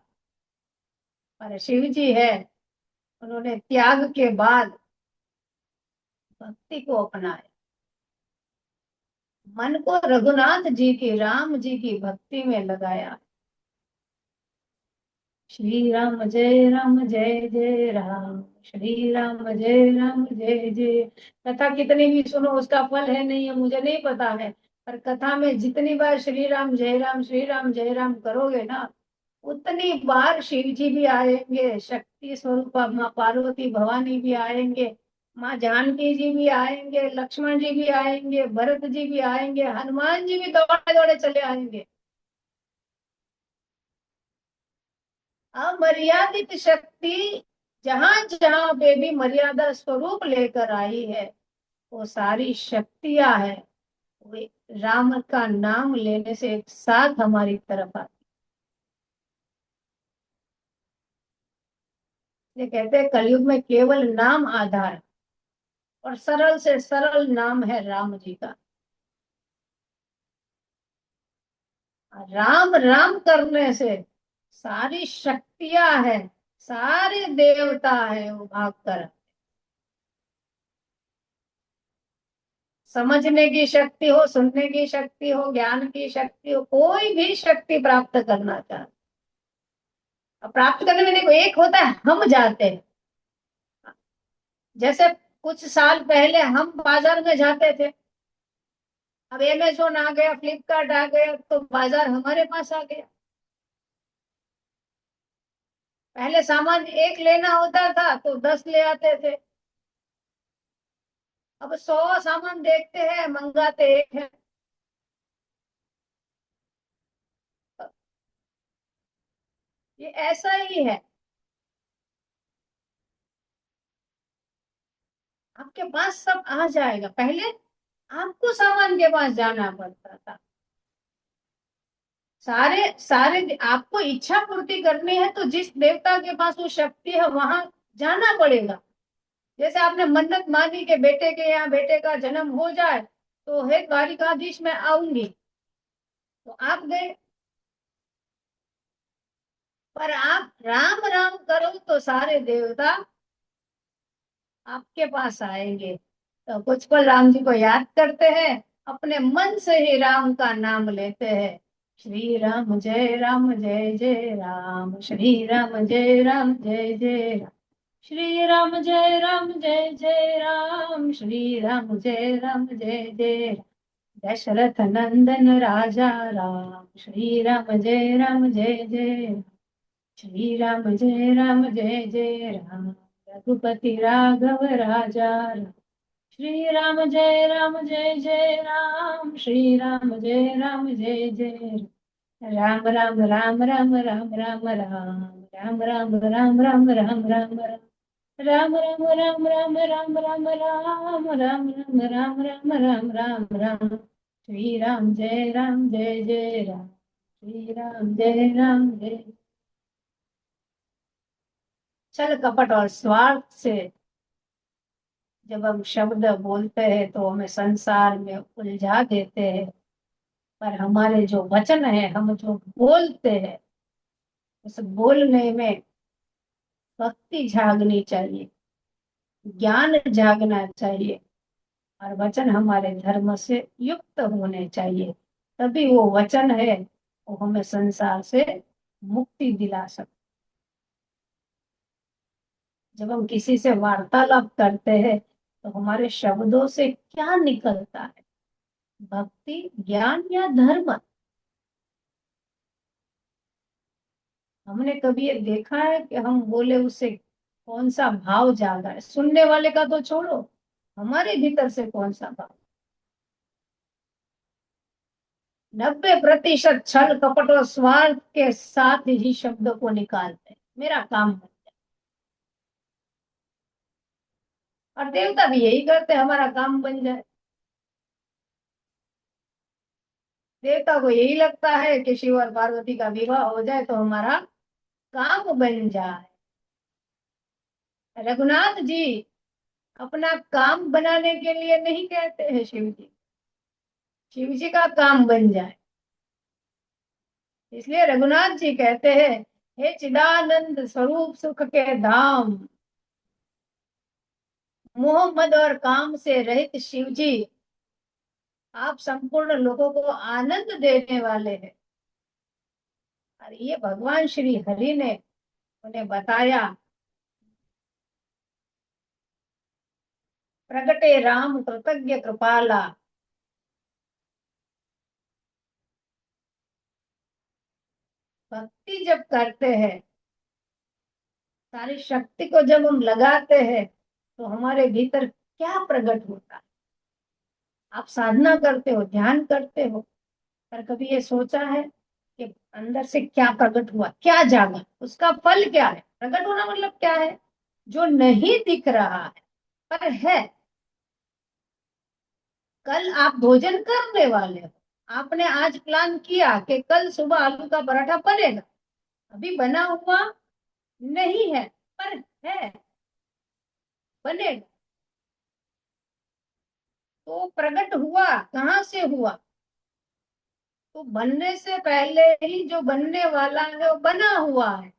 पर शिव जी है, उन्होंने त्याग के बाद भक्ति को अपनाया। मन को रघुनाथ जी की, राम जी की भक्ति में लगाया। श्री राम जय जय राम, श्री राम जय जय। कथा कितनी भी सुनो उसका फल है नहीं है मुझे नहीं पता है, पर कथा में जितनी बार श्री राम जय राम करोगे ना, उतनी बार शिव जी भी आएंगे, शक्ति स्वरूप माँ पार्वती भवानी भी आएंगे, माँ जानकी जी भी आएंगे, लक्ष्मण जी भी आएंगे, भरत जी भी आएंगे, हनुमान जी भी दौड़े दौड़े चले आएंगे। अमर्यादित शक्ति जहां जहां पे भी मर्यादा स्वरूप लेकर आई है, वो सारी शक्तियां है, वे राम का नाम लेने से एक साथ हमारी तरफ आती। ये कहते हैं कलयुग में केवल नाम आधार, और सरल से सरल नाम है राम जी का। राम राम करने से सारी शक्तियां हैं, सारे देवता है वो भाग कर। समझने की शक्ति हो, सुनने की शक्ति हो, ज्ञान की शक्ति हो, कोई भी शक्ति प्राप्त करना चाहे। अब प्राप्त करने में देखो, एक होता है हम जाते हैं। जैसे कुछ साल पहले हम बाजार में जाते थे, अब अमेज़न आ गया, फ्लिपकार्ट आ गया, तो बाजार हमारे पास आ गया। पहले सामान एक लेना होता था तो 10 ले आते थे, अब 100 सामान देखते हैं मंगाते एक है। ये ऐसा ही है। आपके पास सब आ जाएगा। पहले आपको सामान के पास जाना पड़ता था। सारे सारे आपको इच्छा पूर्ति करनी है तो जिस देवता के पास वो शक्ति है वहां जाना पड़ेगा। जैसे आपने मन्नत मांगी कि बेटे के यहाँ बेटे का जन्म हो जाए, तो हे द्वारिकाधीश मैं आऊंगी, तो आप गए। पर आप राम राम करो तो सारे देवता आपके पास आएंगे। तो कुछ पल राम जी को याद करते हैं, अपने मन से ही राम का नाम लेते हैं। श्री राम जय जय राम, श्री राम जय राम जय जय राम, श्री राम जय जय राम, श्री राम जय जय राम। दशरथ नंदन राजा राम, श्री राम जय जय राम, श्री राम जय जय राम। रघुपति राघव राजा राम, राम जय जय राम, श्री राम जय जय राम। राम राम। श्री राम जय जय राम, श्री राम जय। छल कपट और स्वार्थ से जब हम शब्द बोलते हैं तो हमें संसार में उलझा देते हैं। पर हमारे जो वचन है, हम जो बोलते हैं, उस बोलने में भक्ति जागनी चाहिए, ज्ञान जागना चाहिए, और वचन हमारे धर्म से युक्त होने चाहिए। तभी वो वचन है वो हमें संसार से मुक्ति दिला सकते। जब हम किसी से वार्तालाप करते हैं तो हमारे शब्दों से क्या निकलता है, भक्ति, ज्ञान या धर्म? हमने कभी ये देखा है कि हम बोले उससे कौन सा भाव जागा है? सुनने वाले का तो छोड़ो, हमारे भीतर से कौन सा भाव? 90% छल कपट और स्वार्थ के साथ ही शब्दों को निकालते हैं, मेरा काम है। और देवता भी यही करते हैं, हमारा काम बन जाए। देवता को यही लगता है कि शिव और पार्वती का विवाह हो जाए तो हमारा काम बन जाए। रघुनाथ जी अपना काम बनाने के लिए नहीं कहते हैं शिव जी, शिव जी का काम बन जाए। इसलिए रघुनाथ जी कहते हैं, हे चिदानंद स्वरूप सुख के धाम, मोह मद और काम से रहित शिव जी, आप संपूर्ण लोगों को आनंद देने वाले हैं। और ये भगवान श्री हरि ने उन्हें बताया, प्रगटे राम कृतज्ञ कृपाला। भक्ति जब करते हैं, सारी शक्ति को जब हम लगाते हैं, तो हमारे भीतर क्या प्रकट होता है? आप साधना करते हो, ध्यान करते हो, पर कभी ये सोचा है कि अंदर से क्या प्रकट हुआ, क्या जागा, उसका फल क्या है? प्रकट होना मतलब क्या है? जो नहीं दिख रहा है पर है। कल आप भोजन करने वाले हो, आपने आज प्लान किया कि कल सुबह आलू का पराठा बनेगा, अभी बना हुआ नहीं है पर है, बनेगा। तो प्रकट हुआ कहाँ से हुआ? तो बनने से पहले ही जो बनने वाला है वो बना हुआ है।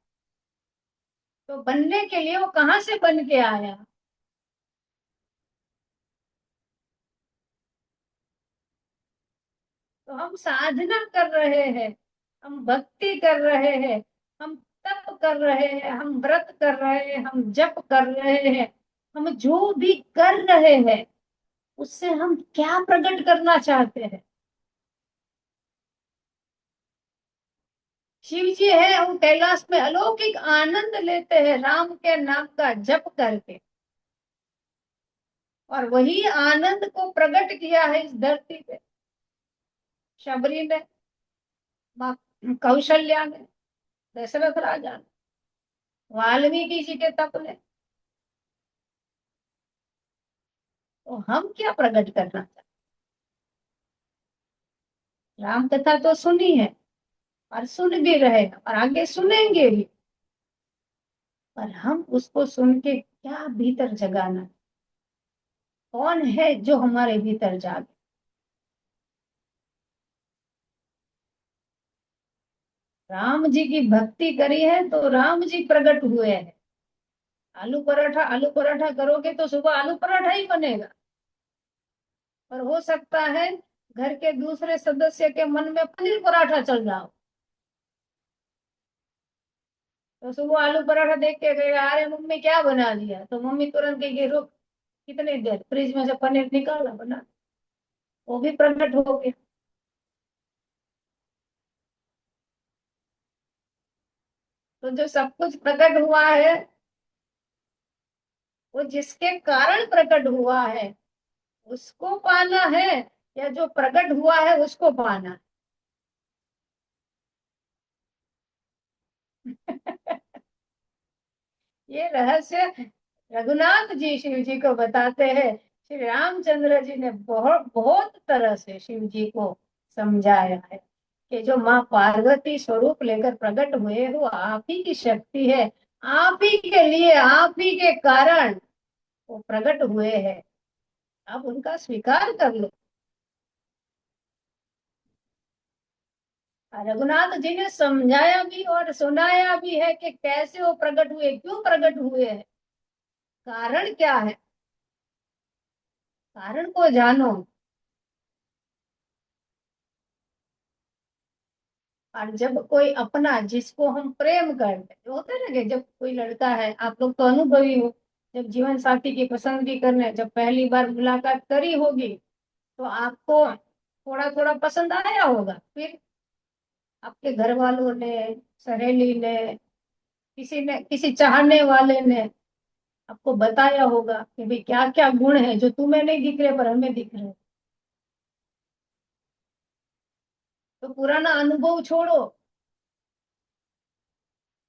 तो बनने के लिए वो कहाँ से बन के आया? तो हम साधना कर रहे हैं, हम भक्ति कर रहे हैं, हम तप कर रहे हैं, हम व्रत कर रहे हैं, हम जप कर रहे हैं, हम जो भी कर रहे हैं उससे हम क्या प्रकट करना चाहते हैं? शिव जी है, हम कैलाश में अलौकिक आनंद लेते हैं राम के नाम का जप करके। और वही आनंद को प्रकट किया है इस धरती पे, शबरी ने, माँ कौशल्या ने, दशरथ राजा ने, वाल्मीकि जी के तप ने। तो हम क्या प्रकट करना चाहते? राम कथा तो सुनी है और सुन भी रहे हैं और आगे सुनेंगे भी, पर हम उसको सुन के क्या भीतर जगाना, कौन है जो हमारे भीतर जागे? राम जी की भक्ति करी है तो राम जी प्रकट हुए हैं। आलू पराठा करोगे तो सुबह आलू पराठा ही बनेगा, पर हो सकता है घर के दूसरे सदस्य के मन में पनीर पराठा चल रहा हो, तो सुबह आलू पराठा देख के कहेगा अरे मम्मी क्या बना दिया, तो मम्मी तुरंत कहेगी रुक, कितनी देर फ्रिज में से पनीर निकाला बना, वो भी प्रकट हो गया। तो जो सब कुछ प्रकट हुआ है वो जिसके कारण प्रकट हुआ है उसको पाना है, या जो प्रकट हुआ है उसको पाना है? ये रहस्य रघुनाथ जी शिव जी को बताते हैं। श्री रामचंद्र जी ने बहुत बहुत तरह से शिव जी को समझाया है कि जो माँ पार्वती स्वरूप लेकर प्रकट हुए वो आप ही की शक्ति है, आप ही के लिए, आप ही के कारण वो प्रकट हुए हैं, आप उनका स्वीकार कर लो। रघुनाथ जी ने समझाया भी और सुनाया भी है कि कैसे वो प्रकट हुए, क्यों प्रकट हुए हैं, कारण क्या है, कारण को जानो। और जब कोई अपना जिसको हम प्रेम करते हैं, होता है ना कि जब कोई लड़का है, आप लोग तो अनुभवी हो, जब जीवन साथी की पसंदगी करने जब पहली बार मुलाकात करी होगी तो आपको थोड़ा थोड़ा पसंद आया होगा, फिर आपके घर वालों ने, सहेली ने, किसी चाहने वाले ने आपको बताया होगा कि भाई क्या क्या गुण है जो तुम्हें नहीं दिख रहे पर हमें दिख रहे हैं। तो पुराना अनुभव छोड़ो,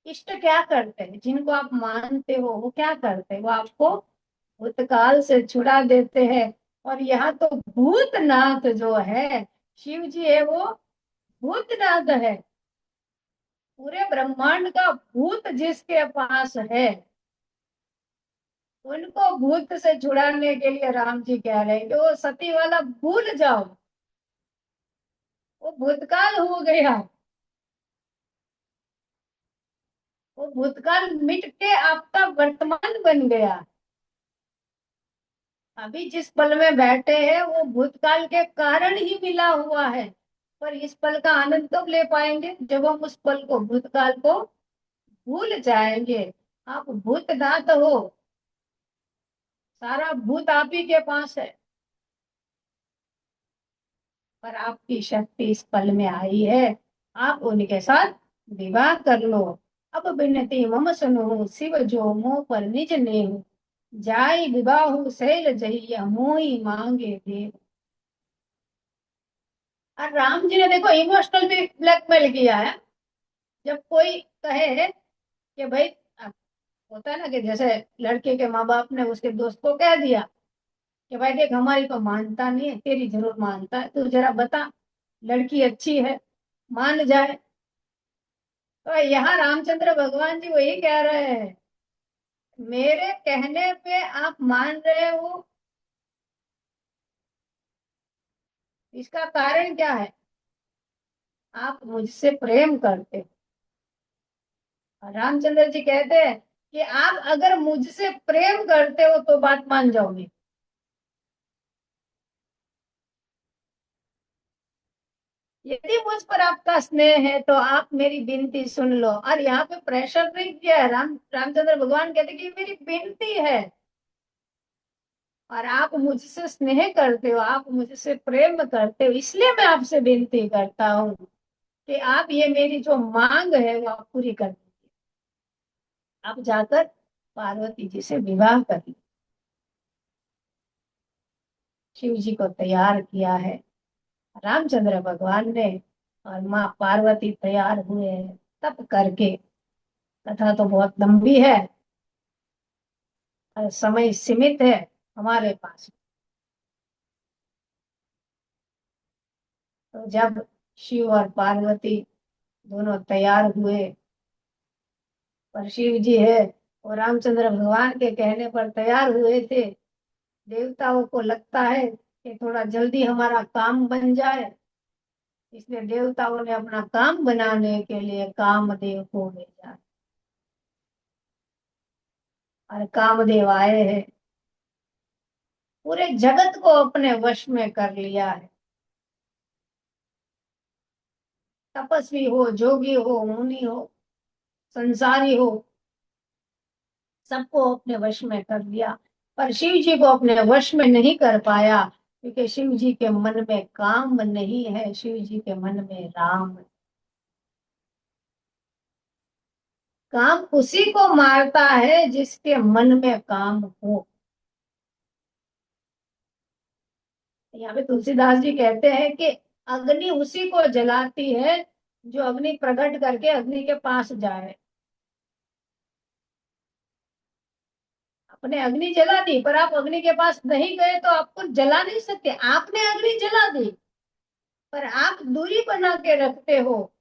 इष्ट क्या करते हैं, जिनको आप मानते हो वो क्या करते हैं, वो आपको भूतकाल से छुड़ा देते हैं। और यहाँ तो भूतनाथ जो है, शिव जी है वो भूतनाथ है, पूरे ब्रह्मांड का भूत जिसके पास है उनको भूत से छुड़ाने के लिए राम जी कह रहे हैं कि वो सती वाला भूल जाओ, वो भूतकाल हो गया, वो भूतकाल मिट के आपका वर्तमान बन गया। अभी जिस पल में बैठे हैं वो भूतकाल के कारण ही मिला हुआ है, पर इस पल का आनंद तब ले पाएंगे जब हम उस पल को, भूतकाल को भूल जाएंगे। आप भूतनाथ हो, सारा भूत आप ही के पास है, पर आपकी शक्ति इस पल में आई है, आप उनके साथ विवाह कर लो। अब बिनती मम सुनो शिव जो मोह पर निज नेह, जाई विवाह शैल जहिया मोहि मांगे देव। और राम जी ने देखो इमोशनल भी ब्लैकमेल किया है। जब कोई कहे कि भाई, अब होता है ना कि जैसे लड़के के माँ बाप ने उसके दोस्त को कह दिया कि भाई देख हमारी तो मानता नहीं है, तेरी जरूर मानता है, तू जरा बता, लड़की अच्छी है, मान जाए। तो यहाँ रामचंद्र भगवान जी वही कह रहे हैं, मेरे कहने पे आप मान रहे हो, इसका कारण क्या है, आप मुझसे प्रेम करते हो। और रामचंद्र जी कहते हैं कि आप अगर मुझसे प्रेम करते हो तो बात मान जाओगे, यदि मुझ पर आपका स्नेह है तो आप मेरी विनती सुन लो। और यहाँ पे प्रेशर नहीं किया है, रामचंद्र भगवान कहते कि ये मेरी विनती है, और आप मुझसे स्नेह करते हो, आप मुझसे प्रेम करते हो, इसलिए मैं आपसे विनती करता हूँ कि आप ये मेरी जो मांग है वो आप पूरी कर दीजिए। आप जाकर पार्वती जी से विवाह कर लीजिए। शिव जी को तैयार किया है रामचंद्र भगवान ने, और माँ पार्वती तैयार हुए हैं तब करके। कथा तो बहुत लंबी है और समय सीमित है हमारे पास, तो जब शिव और पार्वती दोनों तैयार हुए, पर शिव जी है और रामचंद्र भगवान के कहने पर तैयार हुए थे। देवताओं को लगता है कि थोड़ा जल्दी हमारा काम बन जाए, इसलिए देवताओं ने अपना काम बनाने के लिए कामदेव को भेजा। और कामदेव आए हैं, पूरे जगत को अपने वश में कर लिया है। तपस्वी हो, जोगी हो, मुनि हो, संसारी हो, सबको अपने वश में कर लिया। पर शिव जी को अपने वश में नहीं कर पाया, क्योंकि शिव जी के मन में काम नहीं है, शिव जी के मन में राम है। काम उसी को मारता है जिसके मन में काम हो। यहाँ पे तुलसीदास जी कहते हैं कि अग्नि उसी को जलाती है जो अग्नि प्रकट करके अग्नि के पास जाए। आपने अग्नि जला दी, पर आप अग्नि के पास नहीं गए तो आपको जला नहीं सकते। आपने अग्नि जला दी, पर आप दूरी बना के रखते हो,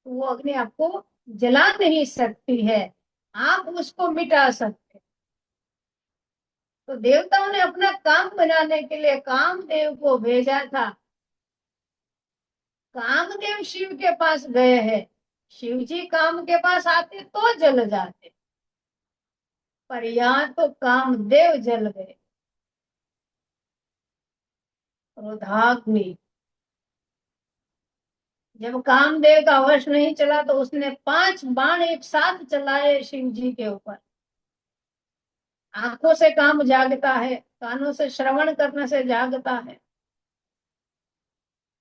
तो वो अग्नि आपको जला नहीं सकती है, आप उसको मिटा सकते। तो देवताओं ने अपना काम बनाने के लिए कामदेव को भेजा था। कामदेव शिव के पास गए हैं, शिव जी काम के पास आते तो जल जाते, पर यहाँ तो कामदेव जल गए। क्रोधाग्नि, जब कामदेव का वश नहीं चला तो उसने 5 बाण एक साथ चलाए शिव जी के ऊपर। आंखों से काम जागता है, कानों से श्रवण करने से जागता है,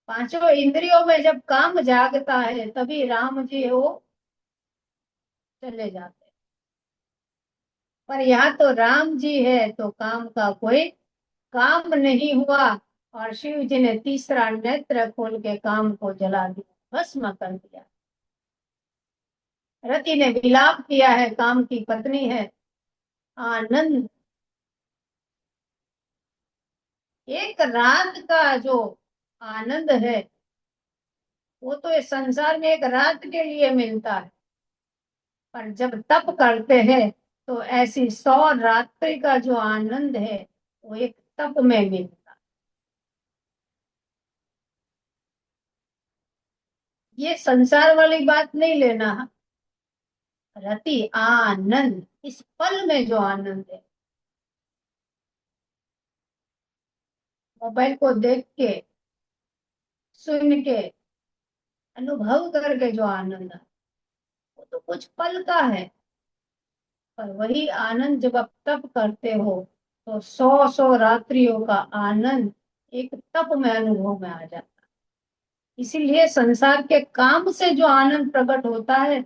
पांचों इंद्रियों में जब काम जागता है तभी राम जी वो चले जाते हैं। पर यहाँ तो राम जी है तो काम का कोई काम नहीं हुआ, और शिव जी ने तीसरा नेत्र खोल के काम को जला दिया, भस्म कर दिया। रति ने विलाप किया है, काम की पत्नी है, आनंद। एक रात का जो आनंद है वो तो इस संसार में एक रात के लिए मिलता है, पर जब तप करते हैं तो ऐसी 100 रात्रि का जो आनंद है वो एक तप में मिलता है। ये संसार वाली बात नहीं लेना। रति आनंद, इस पल में जो आनंद है, मोबाइल को देख के, सुन के, अनुभव करके जो आनंद है वो तो कुछ पल का है। पर वही आनंद जब आप तप करते हो तो 100 रात्रियों का आनंद एक तप में अनुभव में आ जाता है। इसीलिए संसार के काम से जो आनंद प्रकट होता है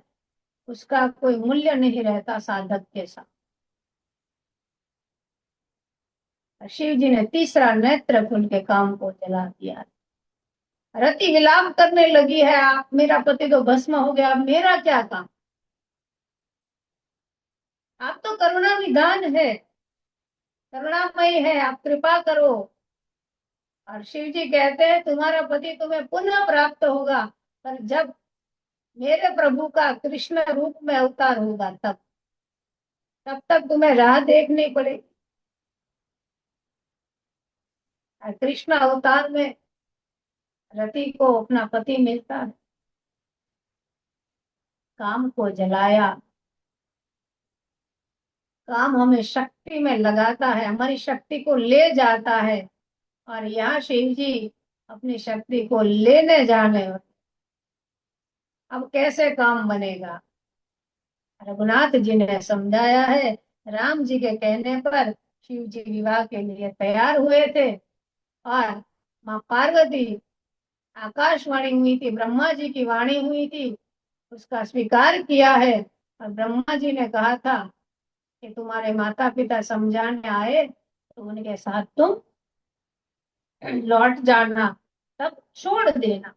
उसका कोई मूल्य नहीं रहता साधक के साथ। शिव जी ने तीसरा नेत्र खुल के काम को जला दिया। रति विलाप करने लगी है, आप मेरा पति तो भस्म हो गया, अब मेरा क्या काम। आप तो करुणा निधान है, करुणामय है, आप कृपा करो। और शिव जी कहते हैं तुम्हारा पति तुम्हें पुनः प्राप्त होगा, पर जब मेरे प्रभु का कृष्ण रूप में अवतार होगा तब, तब तक तुम्हें राह देखनी पड़ेगी। और कृष्ण अवतार में रति को अपना पति मिलता है। काम को जलाया। काम हमें शक्ति में लगाता है, हमारी शक्ति को ले जाता है, और यहाँ शिव जी अपनी शक्ति को लेने जाने। अब कैसे काम बनेगा, रघुनाथ जी ने समझाया है। राम जी के कहने पर शिव जी विवाह के लिए तैयार हुए थे, और माँ पार्वती, आकाशवाणी हुई थी, ब्रह्मा जी की वाणी हुई थी, उसका स्वीकार किया है। और ब्रह्मा जी ने कहा था कि तुम्हारे माता पिता समझाने आए तो उनके साथ तुम लौट जाना, तब छोड़ देना।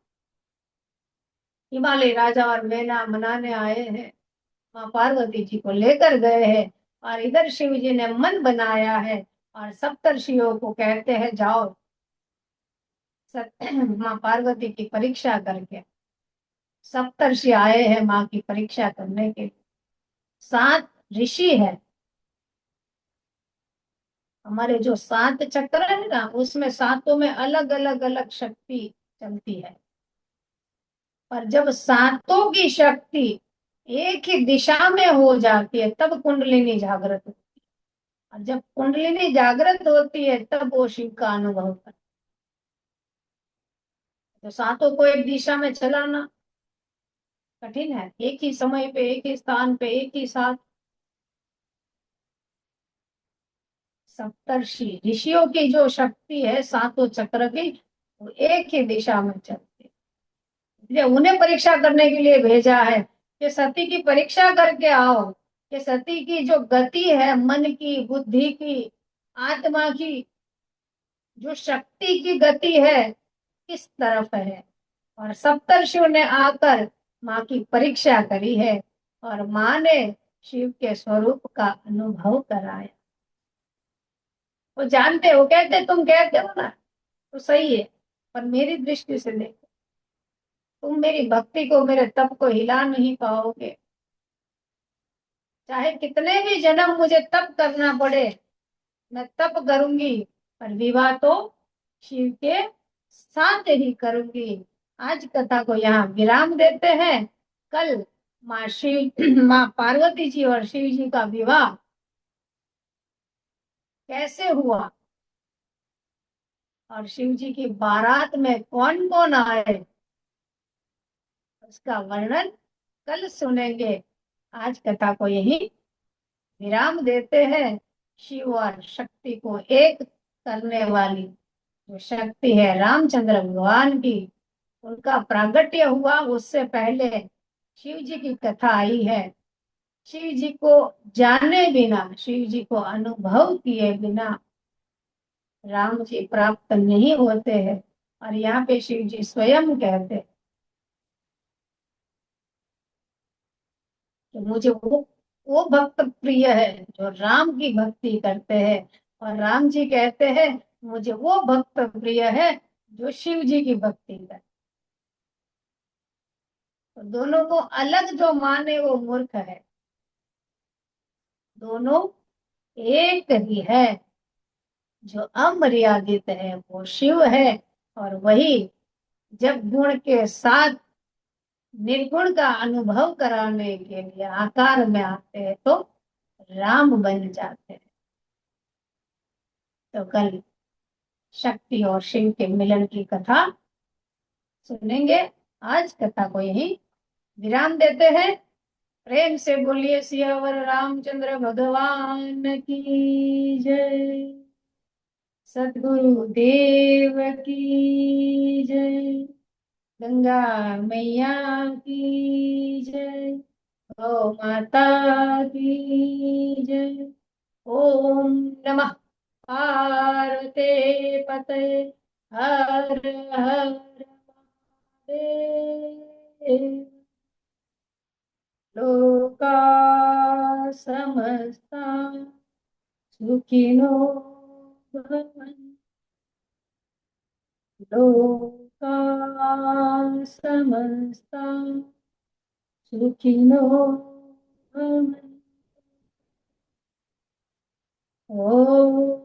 हिमालय राजा और मैना मनाने आए हैं, माँ पार्वती जी को लेकर गए हैं, और इधर शिव जी ने मन बनाया है और सप्तर्षियों को कहते हैं जाओ माँ पार्वती की परीक्षा करके सप्तर्षि आए हैं माँ की परीक्षा करने के लिए। 7 ऋषि है। हमारे जो 7 चक्र है ना, उसमें सातों में अलग अलग अलग शक्ति चलती है। पर जब सातों की शक्ति एक ही दिशा में हो जाती है तब कुंडलिनी जागृत होती है। और जब कुंडलिनी जागृत होती है तब वो शिव का अनुभव करती है। तो सातों को एक दिशा में चलाना कठिन है, एक ही समय पे एक ही स्थान पे एक ही साथ। सप्तर्षि ऋषियों की जो शक्ति है सातों चक्र की, वो एक ही दिशा में चलती है। इसलिए उन्हें परीक्षा करने के लिए भेजा है कि सती की परीक्षा करके आओ कि सती की जो गति है, मन की, बुद्धि की, आत्मा की, जो शक्ति की गति है किस तरफ है। और सप्तर्षियों ने आकर माँ की परीक्षा करी है और माँ ने शिव के स्वरूप का अनुभव कराया। वो जानते हो, कहते तुम कहते हो ना तो सही है, पर मेरी दृष्टि से देखो, तुम मेरी भक्ति को, मेरे तप को हिला नहीं पाओगे। चाहे कितने भी जन्म मुझे तप करना पड़े, मैं तप करूंगी, पर विवाह तो शिव के साथ ही करूंगी। आज कथा को यहाँ विराम देते हैं। कल माँ शिव माँ पार्वती जी और शिव जी का विवाह कैसे हुआ और शिव जी की बारात में कौन कौन आए, उसका वर्णन कल सुनेंगे। आज कथा को यही विराम देते हैं। शिव और शक्ति को एक करने वाली जो शक्ति है रामचंद्र भगवान की, उनका प्रागट्य हुआ उससे पहले शिव जी की कथा आई है। शिव जी को जाने बिना, शिव जी को अनुभव किए बिना राम जी प्राप्त नहीं होते हैं। और यहाँ पे शिव जी स्वयं कहते हैं कि मुझे वो भक्त प्रिय है जो राम की भक्ति करते हैं। और राम जी कहते हैं मुझे वो भक्त प्रिय है जो शिव जी की भक्ति करते। तो दोनों को अलग जो माने वो मूर्ख है। दोनों एक ही है। जो अमर्यादित है वो शिव है, और वही जब गुण के साथ निर्गुण का अनुभव कराने के लिए आकार में आते हैं तो राम बन जाते हैं। तो कल शक्ति और शिव के मिलन की कथा सुनेंगे। आज कथा को यही विराम देते हैं। प्रेम से बोलिए सियावर रामचंद्र भगवान की जय। सद्गुरु देव की जय। गंगा मैया की जय। गौ माता की जय। ओम नमः पार्वते पते। हर हर महादेव। लोका समस्ता सुखिनो भवन्तु। लोका समस्ता सुखिनो भवन्तु। ओम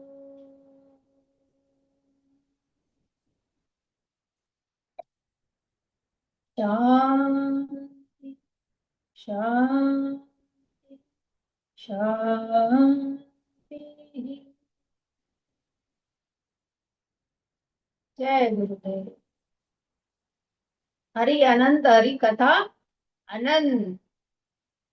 शांति शांति शांति। जय गुरुदेव। हरि अनंत, हरि कथा अनंत।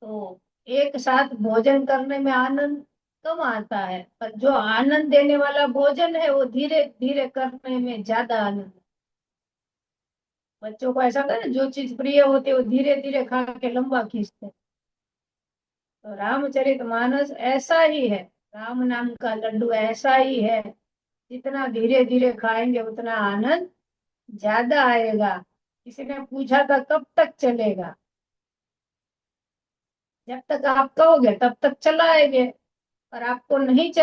तो एक साथ भोजन करने में आनंद कम आता है, पर जो आनंद देने वाला भोजन है वो धीरे धीरे करने में ज्यादा आनंद। बच्चों को ऐसा करे, जो चीज प्रिय होती है वो धीरे धीरे खा के लंबा खींचते हैं। तो रामचरितमानस ऐसा ही है। राम नाम का लड्डू ऐसा ही है। जितना धीरे धीरे खाएंगे उतना आनंद ज्यादा आएगा। किसी ने पूछा था कब तक चलेगा। जब तक आप कहोगे तब तक चलाएंगे, पर आपको नहीं